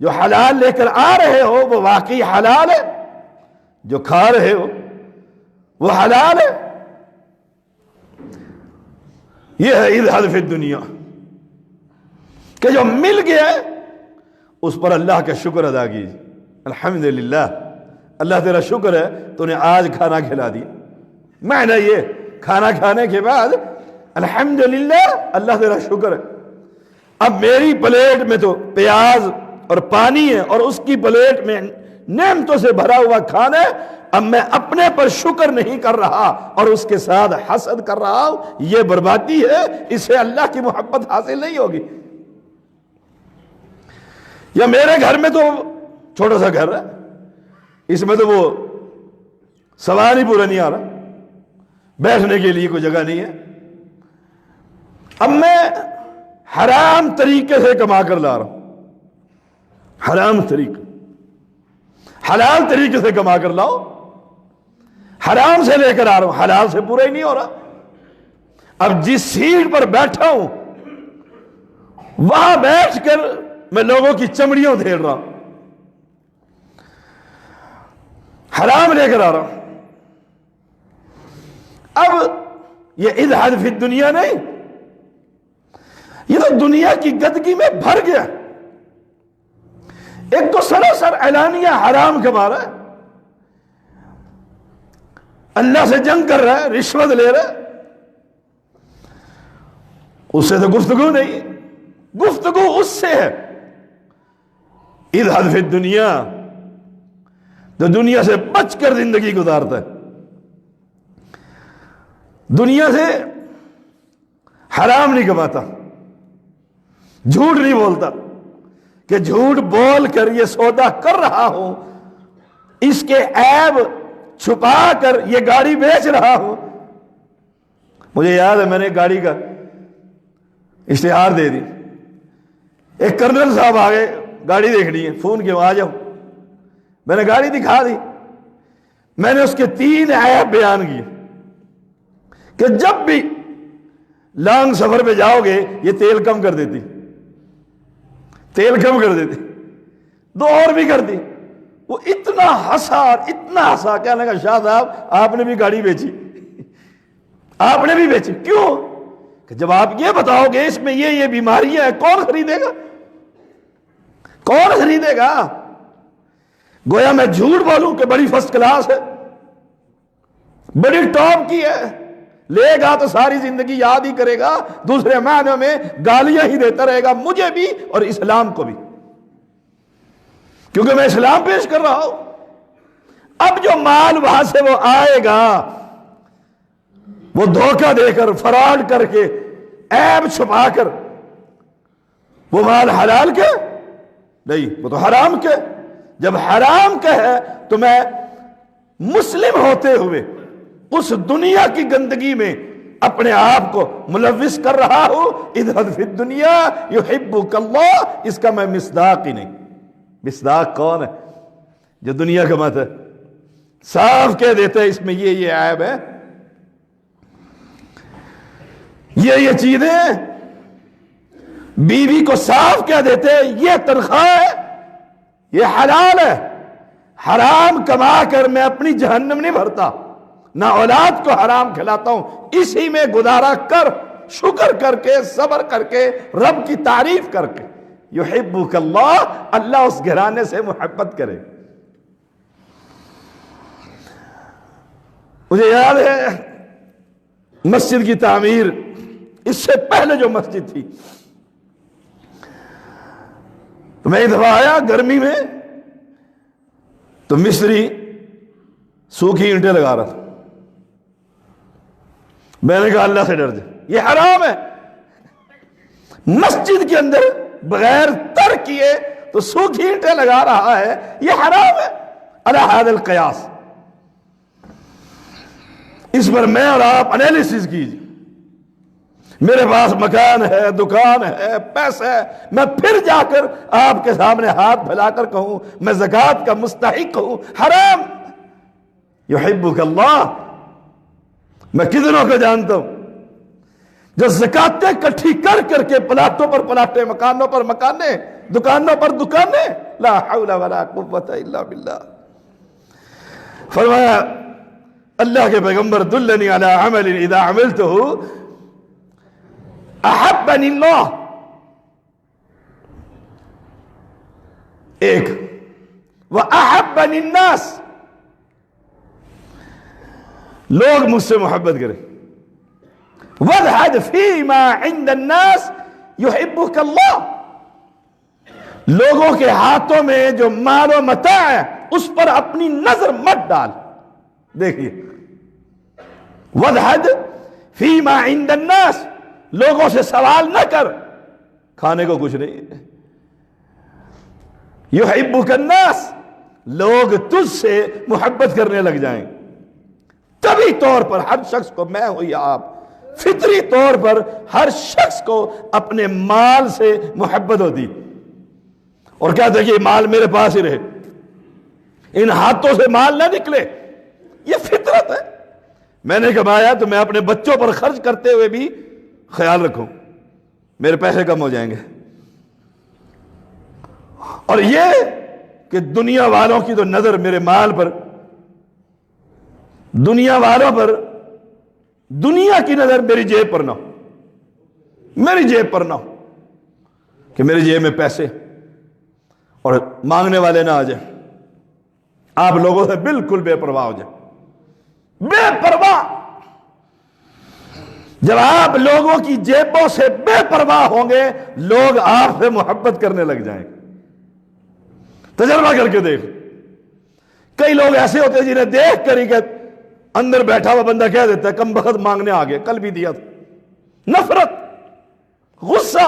A: جو حلال لے کر آ رہے ہو وہ واقعی حلال ہے، جو کھا رہے ہو وہ حلال ہے۔ یہ ہے ازہد فی الدنیا، کہ جو مل گیا ہے اس پر اللہ کا شکر ادا کیجیے۔ الحمدللہ، اللہ تیرا شکر ہے تو نے آج کھانا کھلا دیا، معنی یہ کھانا کھانے کے بعد الحمدللہ اللہ تیرا شکر ہے۔ اب میری پلیٹ میں تو پیاز اور پانی ہے اور اس کی پلیٹ میں نعمتوں سے بھرا ہوا کھانا ہے، اب میں اپنے پر شکر نہیں کر رہا اور اس کے ساتھ حسد کر رہا ہوں، یہ بربادی ہے، اسے اللہ کی محبت حاصل نہیں ہوگی۔ یا میرے گھر میں تو چھوٹا سا گھر ہے، اس میں تو وہ سوال ہی پورا نہیں آ رہا، بیٹھنے کے لیے کوئی جگہ نہیں ہے، اب میں حرام طریقے سے کما کر لا رہا ہوں، حرام طریقے، حلال طریقے سے کما کر لاؤ، حرام سے لے کر آ رہا ہوں، حلال سے پورا ہی نہیں ہو رہا۔ اب جس سیٹ پر بیٹھا ہوں وہاں بیٹھ کر میں لوگوں کی چمڑیوں دھیڑ رہا ہوں، حرام لے کر آ رہا ہوں۔ اب یہ ازہد فی الدنیا نہیں، یہ تو دنیا کی گدگی میں بھر گیا۔ ایک تو سراسر اعلانیہ حرام کما رہا ہے، اللہ سے جنگ کر رہا ہے، رشوت لے رہا ہے، اس سے تو گفتگو نہیں، گفتگو اس سے ہے۔ ازہد فی الدنیا، تو دنیا سے بچ کر زندگی گزارتا ہے، دنیا سے حرام نہیں کماتا، جھوٹ نہیں بولتا کہ جھوٹ بول کر یہ سودا کر رہا ہوں، اس کے عیب چھپا کر یہ گاڑی بیچ رہا ہوں۔ مجھے یاد ہے میں نے گاڑی کا اشتہار دے دی، ایک کرنل صاحب آ گئے، گاڑی دیکھنی ہے، فون کیا، آ جاؤ، میں نے گاڑی دکھا دی، میں نے اس کے 3 عیب بیان کیے کہ جب بھی لانگ سفر پہ جاؤ گے یہ تیل کم کر دیتی، تیل کم کر دیتی، 2 اور بھی کر دی۔ وہ اتنا ہنسا، کہنے لگا شاہ صاحب آپ نے بھی گاڑی بیچی، آپ نے بھی بیچی، کیوں؟ کہ جب آپ یہ بتاؤ گے اس میں یہ بیماریاں ہیں، کون خریدے گا؟ کون خریدے گا؟ گویا میں جھوٹ بولوں کہ بڑی فرسٹ کلاس ہے، بڑی ٹاپ کی ہے، لے گا تو ساری زندگی یاد ہی کرے گا، دوسرے معنوں میں گالیاں ہی دیتا رہے گا، مجھے بھی اور اسلام کو بھی، کیونکہ میں اسلام پیش کر رہا ہوں۔ اب جو مال وہاں سے وہ آئے گا وہ دھوکہ دے کر فراڈ کر کے عیب چھپا کر وہ مال حلال کے نہیں، وہ تو حرام کے. جب حرام کے ہے تو میں مسلم ہوتے ہوئے اس دنیا کی گندگی میں اپنے آپ کو ملوث کر رہا ہوں. اذهب فی الدنیا یحبک اللہ، اس کا میں مصداق ہی نہیں. مصداق کون ہے؟ جو دنیا کماتا ہے، صاف کہہ دیتا ہے اس میں یہ عیب ہے، یہ چیزیں. بیوی کو صاف کہہ دیتے ہیں یہ تنخواہ ہے، یہ حلال ہے. حرام کما کر میں اپنی جہنم نہیں بھرتا، نہ اولاد کو حرام کھلاتا ہوں. اسی میں گزارا کر، شکر کر کے، صبر کر کے، رب کی تعریف کر کے. یحبک اللہ، اللہ اس گھرانے سے محبت کرے. مجھے یاد ہے مسجد کی تعمیر، اس سے پہلے جو مسجد تھی، تو میں ایک دفعہ آیا گرمی میں، تو مستری سوکھی اینٹیں لگا رہا تھا. میں نے کہا اللہ سے ڈر جائے، یہ حرام ہے. مسجد کے اندر بغیر تر کیے تو سوکھی اینٹیں لگا رہا ہے، یہ حرام ہے. علی ھذا القیاس، اس پر میں اور آپ انالیسس کیجیے. میرے پاس مکان ہے، دکان ہے، پیسہ ہے، میں پھر جا کر آپ کے سامنے ہاتھ پھیلا کر کہوں میں زکوٰۃ کا مستحق ہوں، حرام. یحبک اللہ، میں کتنوں کو جانتا ہوں جو زکاتیں اکٹھی کر کر کے پلاٹوں پر پلاٹیں، مکانوں پر مکانیں، دکانوں پر دکانیں. لا حول ولا قوت الا باللہ. فرمایا اللہ کے پیغمبر دلنی علی عمل اذا عملتہ احبنی اللہ. ایک وَأَحَبَّنِ النَّاسِ، لوگ مجھ سے محبت کریں. وَاذْهَدْ فِي مَا عِنْدَ النَّاسِ يُحِبُّكَ اللَّهُ، لوگوں کے ہاتھوں میں جو مال و متاع ہے اس پر اپنی نظر مت ڈال. دیکھیے وَاذْهَدْ فِي مَا عِنْدَ النَّاسِ، لوگوں سے سوال نہ کر، کھانے کو کچھ نہیں. یحبک الناس، لوگ تجھ سے محبت کرنے لگ جائیں. طبی طور پر ہر شخص کو، میں ہوں یا آپ، فطری طور پر ہر شخص کو اپنے مال سے محبت ہوتی، اور کہتے ہیں کہ مال میرے پاس ہی رہے، ان ہاتھوں سے مال نہ نکلے. یہ فطرت ہے. میں نے کمایا تو میں اپنے بچوں پر خرچ کرتے ہوئے بھی خیال رکھوں، میرے پیسے کم ہو جائیں گے. اور یہ کہ دنیا والوں کی تو نظر میرے مال پر، دنیا والوں پر، دنیا کی نظر میری جیب پر نہ ہو، میری جیب پر نہ ہو، کہ میری جیب میں پیسے اور مانگنے والے نہ آ جائیں. آپ لوگوں سے بالکل بے پرواہ ہو جائیں، بے پرواہ. جب آپ لوگوں کی جیبوں سے بے پرواہ ہوں گے، لوگ آپ سے محبت کرنے لگ جائیں گے. تجربہ کر کے دیکھ. کئی لوگ ایسے ہوتے ہیں جنہیں دیکھ کر ہی کہ اندر بیٹھا ہوا بندہ کہہ دیتا ہے کم بخت مانگنے آگے، کل بھی دیا تھا. نفرت، غصہ،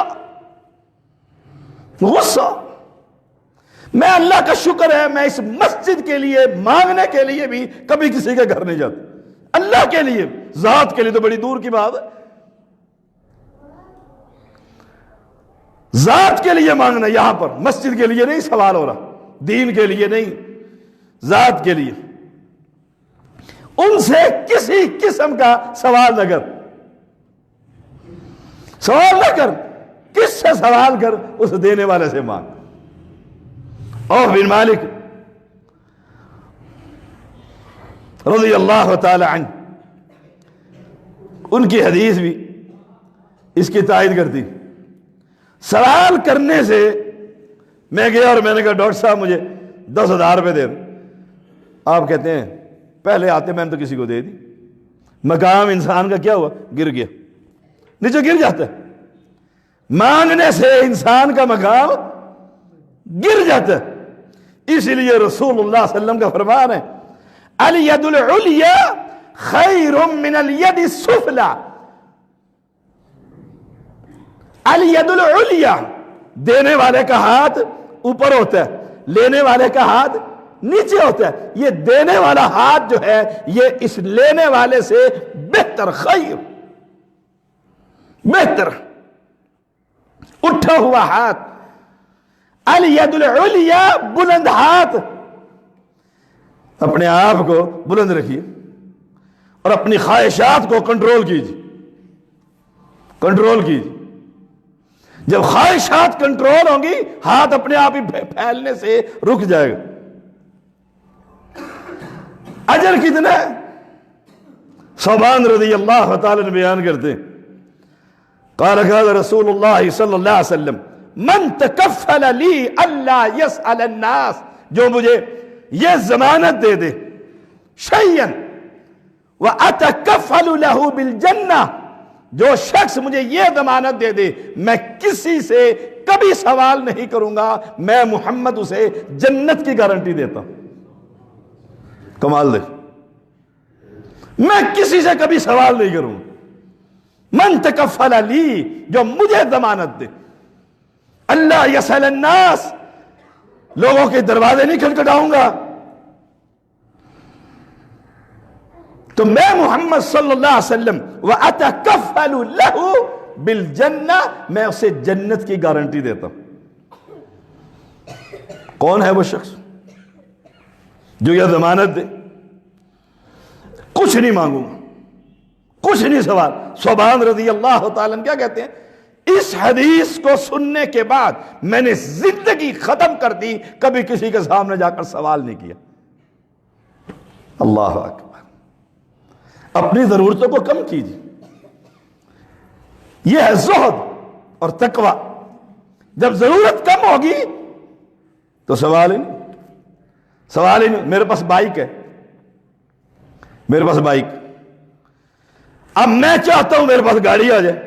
A: غصہ. میں اللہ کا شکر ہے میں اس مسجد کے لیے مانگنے کے لیے بھی کبھی کسی کے گھر نہیں جاتا. اللہ کے لیے، ذات کے لیے تو بڑی دور کی بات ہے. ذات کے لیے مانگنا، یہاں پر مسجد کے لیے نہیں سوال ہو رہا، دین کے لیے نہیں، ذات کے لیے. ان سے کسی قسم کا سوال نہ کر، سوال نہ کر. کس سے سوال کر؟ اس دینے والے سے مانگ. عوف بن مالک رضی اللہ تعالی عنہ، ان کی حدیث بھی اس کی تائید کرتی. سوال کرنے سے، میں گیا اور میں نے کہا ڈاکٹر صاحب مجھے 10,000 روپے دے. آپ کہتے ہیں پہلے آتے میں نے تو کسی کو دے دی. مقام انسان کا کیا ہوا؟ گر گیا، نیچے گر جاتا ہے. مانگنے سے انسان کا مقام گر جاتا ہے. اس لیے رسول اللہ صلی اللہ علیہ وسلم کا فرمان ہے الید العلیا خیر من الید السفلی، الید العلیا، دینے والے کا ہاتھ اوپر ہوتا ہے، لینے والے کا ہاتھ نیچے ہوتا ہے. یہ دینے والا ہاتھ جو ہے یہ اس لینے والے سے بہتر، خیر، بہتر، اٹھا ہوا ہاتھ. الید العلیا، بلند ہاتھ. اپنے آپ کو بلند رکھیے اور اپنی خواہشات کو کنٹرول کیجیے، کنٹرول کیجیے. جب خواہشات کنٹرول ہوں گی ہاتھ اپنے آپ ہی پھیلنے سے رک جائے گا. اجر کتنا ہے؟ ثوبان رضی اللہ تعالی نے بیان کرتے ہیں، قال رسول اللہ صلی اللہ علیہ وسلم من تکفل لی اللہ یسأل الناس، جو مجھے یہ ضمانت دے دے، شیئا واتکفل لہ بالجنہ، جو شخص مجھے یہ ضمانت دے دے میں کسی سے کبھی سوال نہیں کروں گا، میں محمد اسے جنت کی گارنٹی دیتا ہوں. کمال دے، میں کسی سے کبھی سوال نہیں کروں. من تکفل لی، جو مجھے ضمانت دے، اللہ یسأل الناس، لوگوں کے دروازے نہیں کھٹکھٹاؤں گا، تو میں محمد صلی اللہ علیہ وسلم وَأَتَكَفَّلُ لَهُ بِالْجَنَّةِ، میں اسے جنت کی گارنٹی دیتا ہوں. کون ہے وہ شخص جو یہ ضمانت دے؟ کچھ نہیں مانگوں گا، کچھ نہیں سوال. ثوبان رضی اللہ تعالیٰ عنہ کیا کہتے ہیں؟ اس حدیث کو سننے کے بعد میں نے زندگی ختم کر دی، کبھی کسی کے سامنے جا کر سوال نہیں کیا. اللہ اکبر. اپنی ضرورتوں کو کم کیجیے، یہ ہے زہد اور تقوی. جب ضرورت کم ہوگی تو سوال ہی نہیں، سوال ہی نہیں. میرے پاس بائک ہے، میرے پاس بائک، اب میں چاہتا ہوں میرے پاس گاڑی آ جائے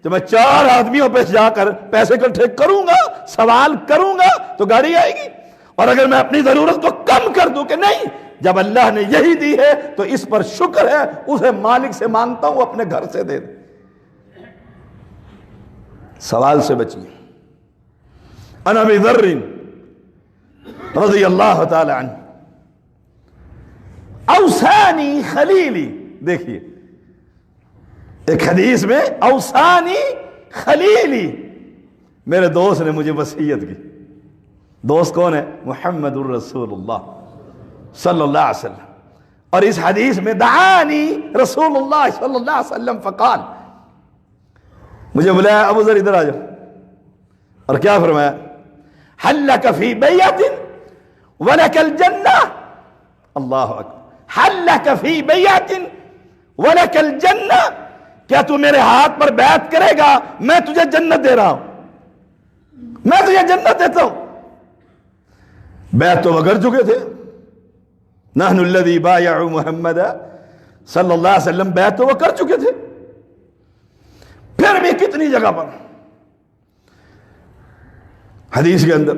A: تو میں 4 آدمیوں پہ جا کر پیسے اکٹھے کروں گا، سوال کروں گا تو گاڑی آئے گی. اور اگر میں اپنی ضرورت کو کم کر دوں کہ نہیں، جب اللہ نے یہی دی ہے تو اس پر شکر ہے، اسے مالک سے مانگتا ہوں اپنے گھر سے دے دے. سوال سے بچیے. عن ابی ذر رضی اللہ تعالی عنہ اوصانی خلیلی، دیکھیے ایک حدیث میں اوصانی خلیلی، میرے دوست نے مجھے وصیت کی. دوست کون ہے؟ محمد الرسول اللہ صلی اللہ علیہ وسلم. اور اس حدیث میں دعانی رسول اللہ صلی اللہ علیہ وسلم فقال، مجھے بلایا، ابو ذر ادھر آ جاؤ. اور کیا فرمایا؟ حل لک فی بیعۃ ولک الجنہ. اللہ اکبر. حل لک فی بیعۃ ولک الجنہ، کیا تو میرے ہاتھ پر بیعت کرے گا؟ میں تجھے جنت دے رہا ہوں، میں تجھے جنت دیتا ہوں. بیعت تو وہ کر چکے تھے. نحن الذی بایعوا محمد صلی اللہ علیہ وسلم، بیعت تو وہ کر چکے تھے. پھر بھی کتنی جگہ پر حدیث کے اندر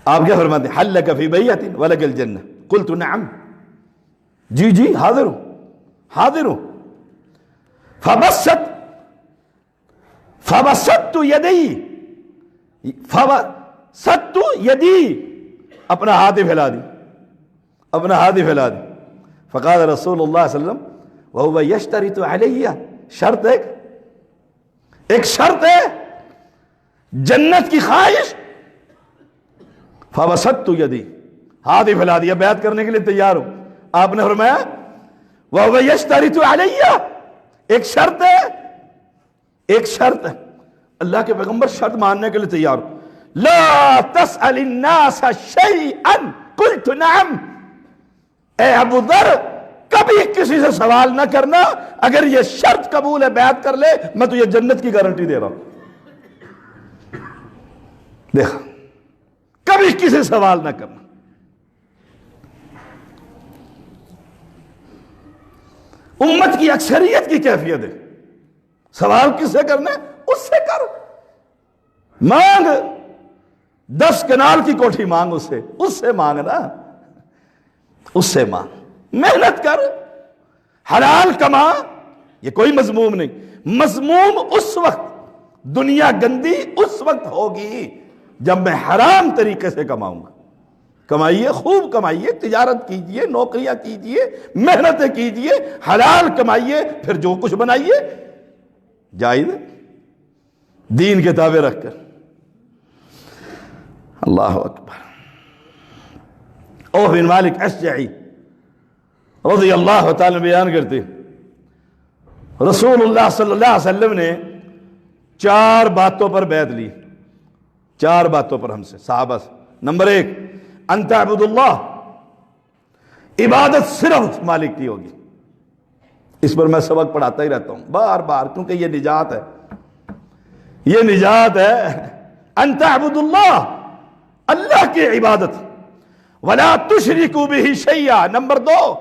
A: آپ کیا فرماتے ہیں؟ حل لک فی بیعۃ ولک الجنہ. قلت نعم، جی جی حاضر ہوں، حاضر ہوں. فبسطت یدی، اپنا ہاتھ پھیلا دی، اپنا ہاتھ پھیلا دی. فقال رسول اللہ صلی اللہ علیہ وسلم وهو یشترط علیہ، شرط ہے، ایک شرط ہے جنت کی خواہش. فبسطت یدی، ہاتھ پھیلا دیا، بیعت کرنے کے لیے تیار ہوں. آپ نے فرمایا وهو یشترط علیہ، ایک شرط ہے، ایک شرط ہے. اللہ کے پیغمبر شرط ماننے کے لیے تیار ہوں. لا تسأل الناس شیئا قلت نعم، اے ابو ذر کبھی کسی سے سوال نہ کرنا، اگر یہ شرط قبول ہے بیعت کر لے، میں تجھے جنت کی گارنٹی دے رہا ہوں. دیکھا، کبھی کسی سے سوال نہ کرنا. امت کی اکثریت کی کیفیت ہے، سوال کس سے کرنا ہے؟ اس سے کر. مانگ، 10 کنال کی کوٹھی مانگ، اس سے مانگنا. اس سے مانگ، محنت کر، حلال کما، یہ کوئی مذموم نہیں۔ مذموم اس وقت، دنیا گندی اس وقت ہوگی جب میں حرام طریقے سے کماؤں گا۔ کمائیے، خوب کمائیے، تجارت کیجئے، نوکریاں کیجئے، محنتیں کیجئے، حلال کمائیے، پھر جو کچھ بنائیے جائز ہے، دین کے تابع رکھ کر۔ اللہ اکبر۔ اوف بن مالک اشجعی رضی اللہ تعالی بیان کرتے رسول اللہ صلی اللہ علیہ وسلم نے 4 باتوں پر بیعت لی، 4 باتوں پر ہم سے، صحابہ سے۔ نمبر 1، ان تعبد اللہ، عبادت صرف مالک کی ہوگی۔ اس پر میں سبق پڑھاتا ہی رہتا ہوں بار بار، کیونکہ یہ نجات ہے، یہ نجات ہے۔ ان تعبد اللہ، اللہ کی عبادت، ولا تشرکوا بہ شیئا۔ نمبر 2،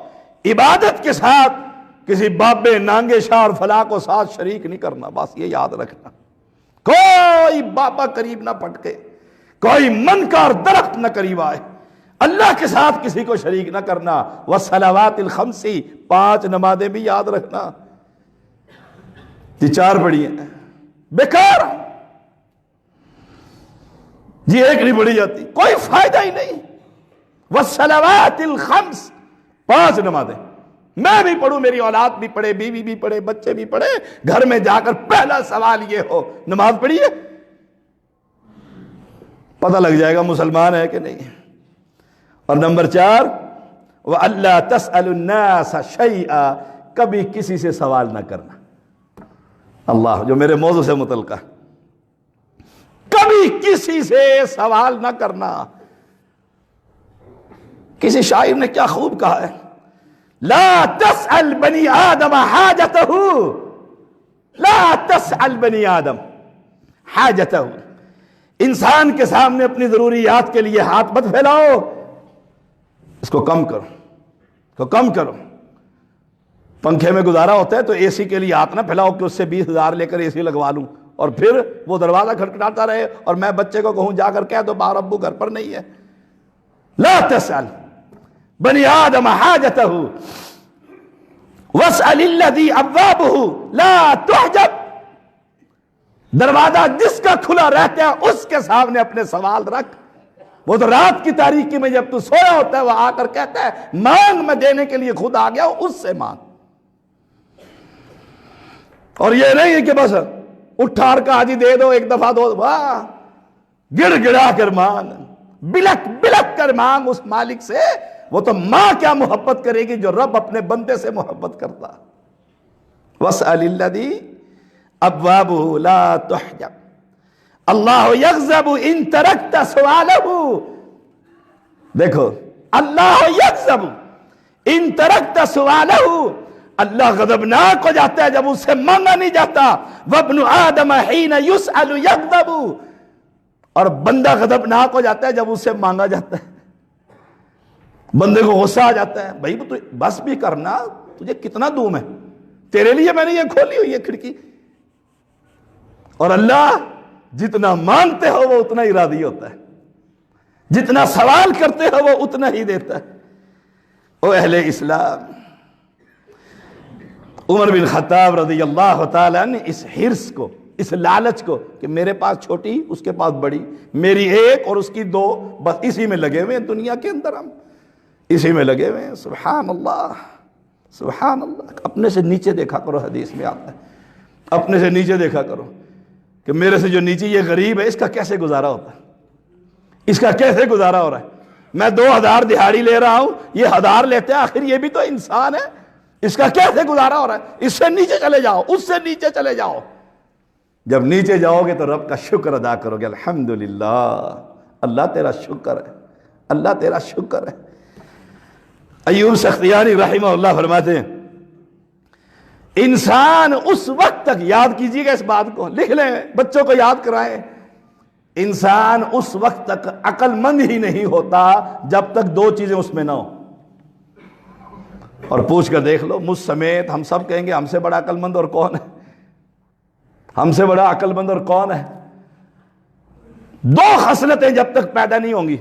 A: عبادت کے ساتھ کسی بابے، نانگے، شاہ اور فلاں کو ساتھ شریک نہیں کرنا، بس یہ یاد رکھنا۔ کوئی بابا قریب نہ پٹکے، کوئی منکار درخت نہ قریب آئے، اللہ کے ساتھ کسی کو شریک نہ کرنا۔ والصلوات الخمس، 5 نمازیں بھی یاد رکھنا۔ یہ 4 پڑھی ہیں، بیکار جی، ایک نہیں پڑھی جاتی، کوئی فائدہ ہی نہیں۔ والصلوات الخمس، 5 نمازیں، میں بھی پڑھوں، میری اولاد بھی پڑھے، بیوی بھی پڑھے، بچے بھی پڑھے، گھر میں جا کر پہلا سوال یہ ہو نماز پڑھی ہے، پتہ لگ جائے گا مسلمان ہے کہ نہیں۔ اور نمبر 4، وَأَلَّا تَسْأَلُ النَّاسَ شَيْئًا، کبھی کسی سے سوال نہ کرنا۔ اللہ، جو میرے موضوع سے متعلقہ ہے، کبھی کسی سے سوال نہ کرنا۔ کسی شاعر نے کیا خوب کہا ہے، لا تسأل بنی آدم حاجتہ، لا تسأل بنی آدم حاجتہ۔ انسان کے سامنے اپنی ضروریات کے لیے ہاتھ مت پھیلاؤ، اس کو کم کرو، اس کو کم کرو۔ پنکھے میں گزارا ہوتا ہے تو اے سی کے لیے ہاتھ نہ پھیلاؤ کہ اس سے 20,000 لے کر اے سی لگوا لوں، اور پھر وہ دروازہ کھٹکھٹاتا رہے اور میں بچے کو کہوں جا کر کہہ دو باہر ابو گھر پر نہیں ہے۔ لا تسأل بنی آدم حاجتہ واسأل الذی ابوابہ لا تحجب۔ دروازہ جس کا کھلا رہتا ہے اس کے سامنے اپنے سوال رکھ۔ وہ تو رات کی تاریکی میں جب تو سویا ہوتا ہے وہ آ کر کہتا ہے مانگ، میں دینے کے لیے خود آ گیا ہوں، اس سے مانگ۔ اور یہ نہیں ہے کہ بس اٹھار کا حاجی دے دو ایک دفعہ دو، واہ، گڑ گڑا کر مانگ، بلک بلک کر مانگ اس مالک سے۔ وہ تو ماں کیا محبت کرے گی جو رب اپنے بندے سے محبت کرتا۔ وَاسْأَلِ الَّذِي أَبْوَابُهُ لَا تُحْجَبْ اللہ یغضب ان ترکت سوالہ۔ دیکھو، اللہ یغضب ان ترکت سوالہ، اللہ غضبناک ہو جاتا ہے جب اس سے مانگا نہیں جاتا۔ وابن آدم حین یسأل یغضب، اور بندہ غضبناک ہو جاتا ہے جب اس سے مانگا جاتا ہے۔ بندے کو غصہ آ جاتا ہے، بھائی تو بس بھی کرنا، تجھے کتنا دوم ہے، تیرے لیے میں نے یہ کھولی ہوئی ہے کھڑکی۔ اور اللہ جتنا مانگتے ہو وہ اتنا ہی راضی ہوتا ہے، جتنا سوال کرتے ہو وہ اتنا ہی دیتا ہے۔ او اہل اسلام، عمر بن خطاب رضی اللہ تعالیٰ نے اس حرص کو، اس لالچ کو کہ میرے پاس چھوٹی اس کے پاس بڑی، میری ایک اور اس کی 2، بس اسی میں لگے ہوئے ہیں دنیا کے اندر، ہم اسی میں لگے ہوئے ہیں۔ سبحان اللہ، سبحان اللہ۔ اپنے سے نیچے دیکھا کرو، حدیث میں آتا ہے، اپنے سے نیچے دیکھا کرو کہ میرے سے جو نیچے یہ غریب ہے اس کا کیسے گزارا ہوتا ہے، اس کا کیسے گزارا ہو رہا ہے۔ میں 2,000 دہاڑی لے رہا ہوں، یہ 1,000 لیتے ہیں، آخر یہ بھی تو انسان ہے، اس کا کیسے گزارا ہو رہا ہے۔ اس سے نیچے چلے جاؤ، اس سے نیچے چلے جاؤ۔ جب نیچے جاؤ گے تو رب کا شکر ادا کرو گے، الحمدللہ، اللہ تیرا شکر ہے، اللہ تیرا شکر ہے۔ ایوب سختیانی رحمہ اللہ فرماتے ہیں انسان اس وقت تک، یاد کیجیے گا اس بات کو، لکھ لیں، بچوں کو یاد کرائیں، انسان اس وقت تک عقل مند ہی نہیں ہوتا جب تک 2 چیزیں اس میں نہ ہو۔ اور پوچھ کر دیکھ لو، مجھ سمیت ہم سب کہیں گے ہم سے بڑا عقل مند اور کون ہے، ہم سے بڑا عقل مند اور کون ہے۔ 2 خصلتیں جب تک پیدا نہیں ہوں گی،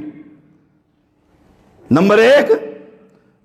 A: نمبر 1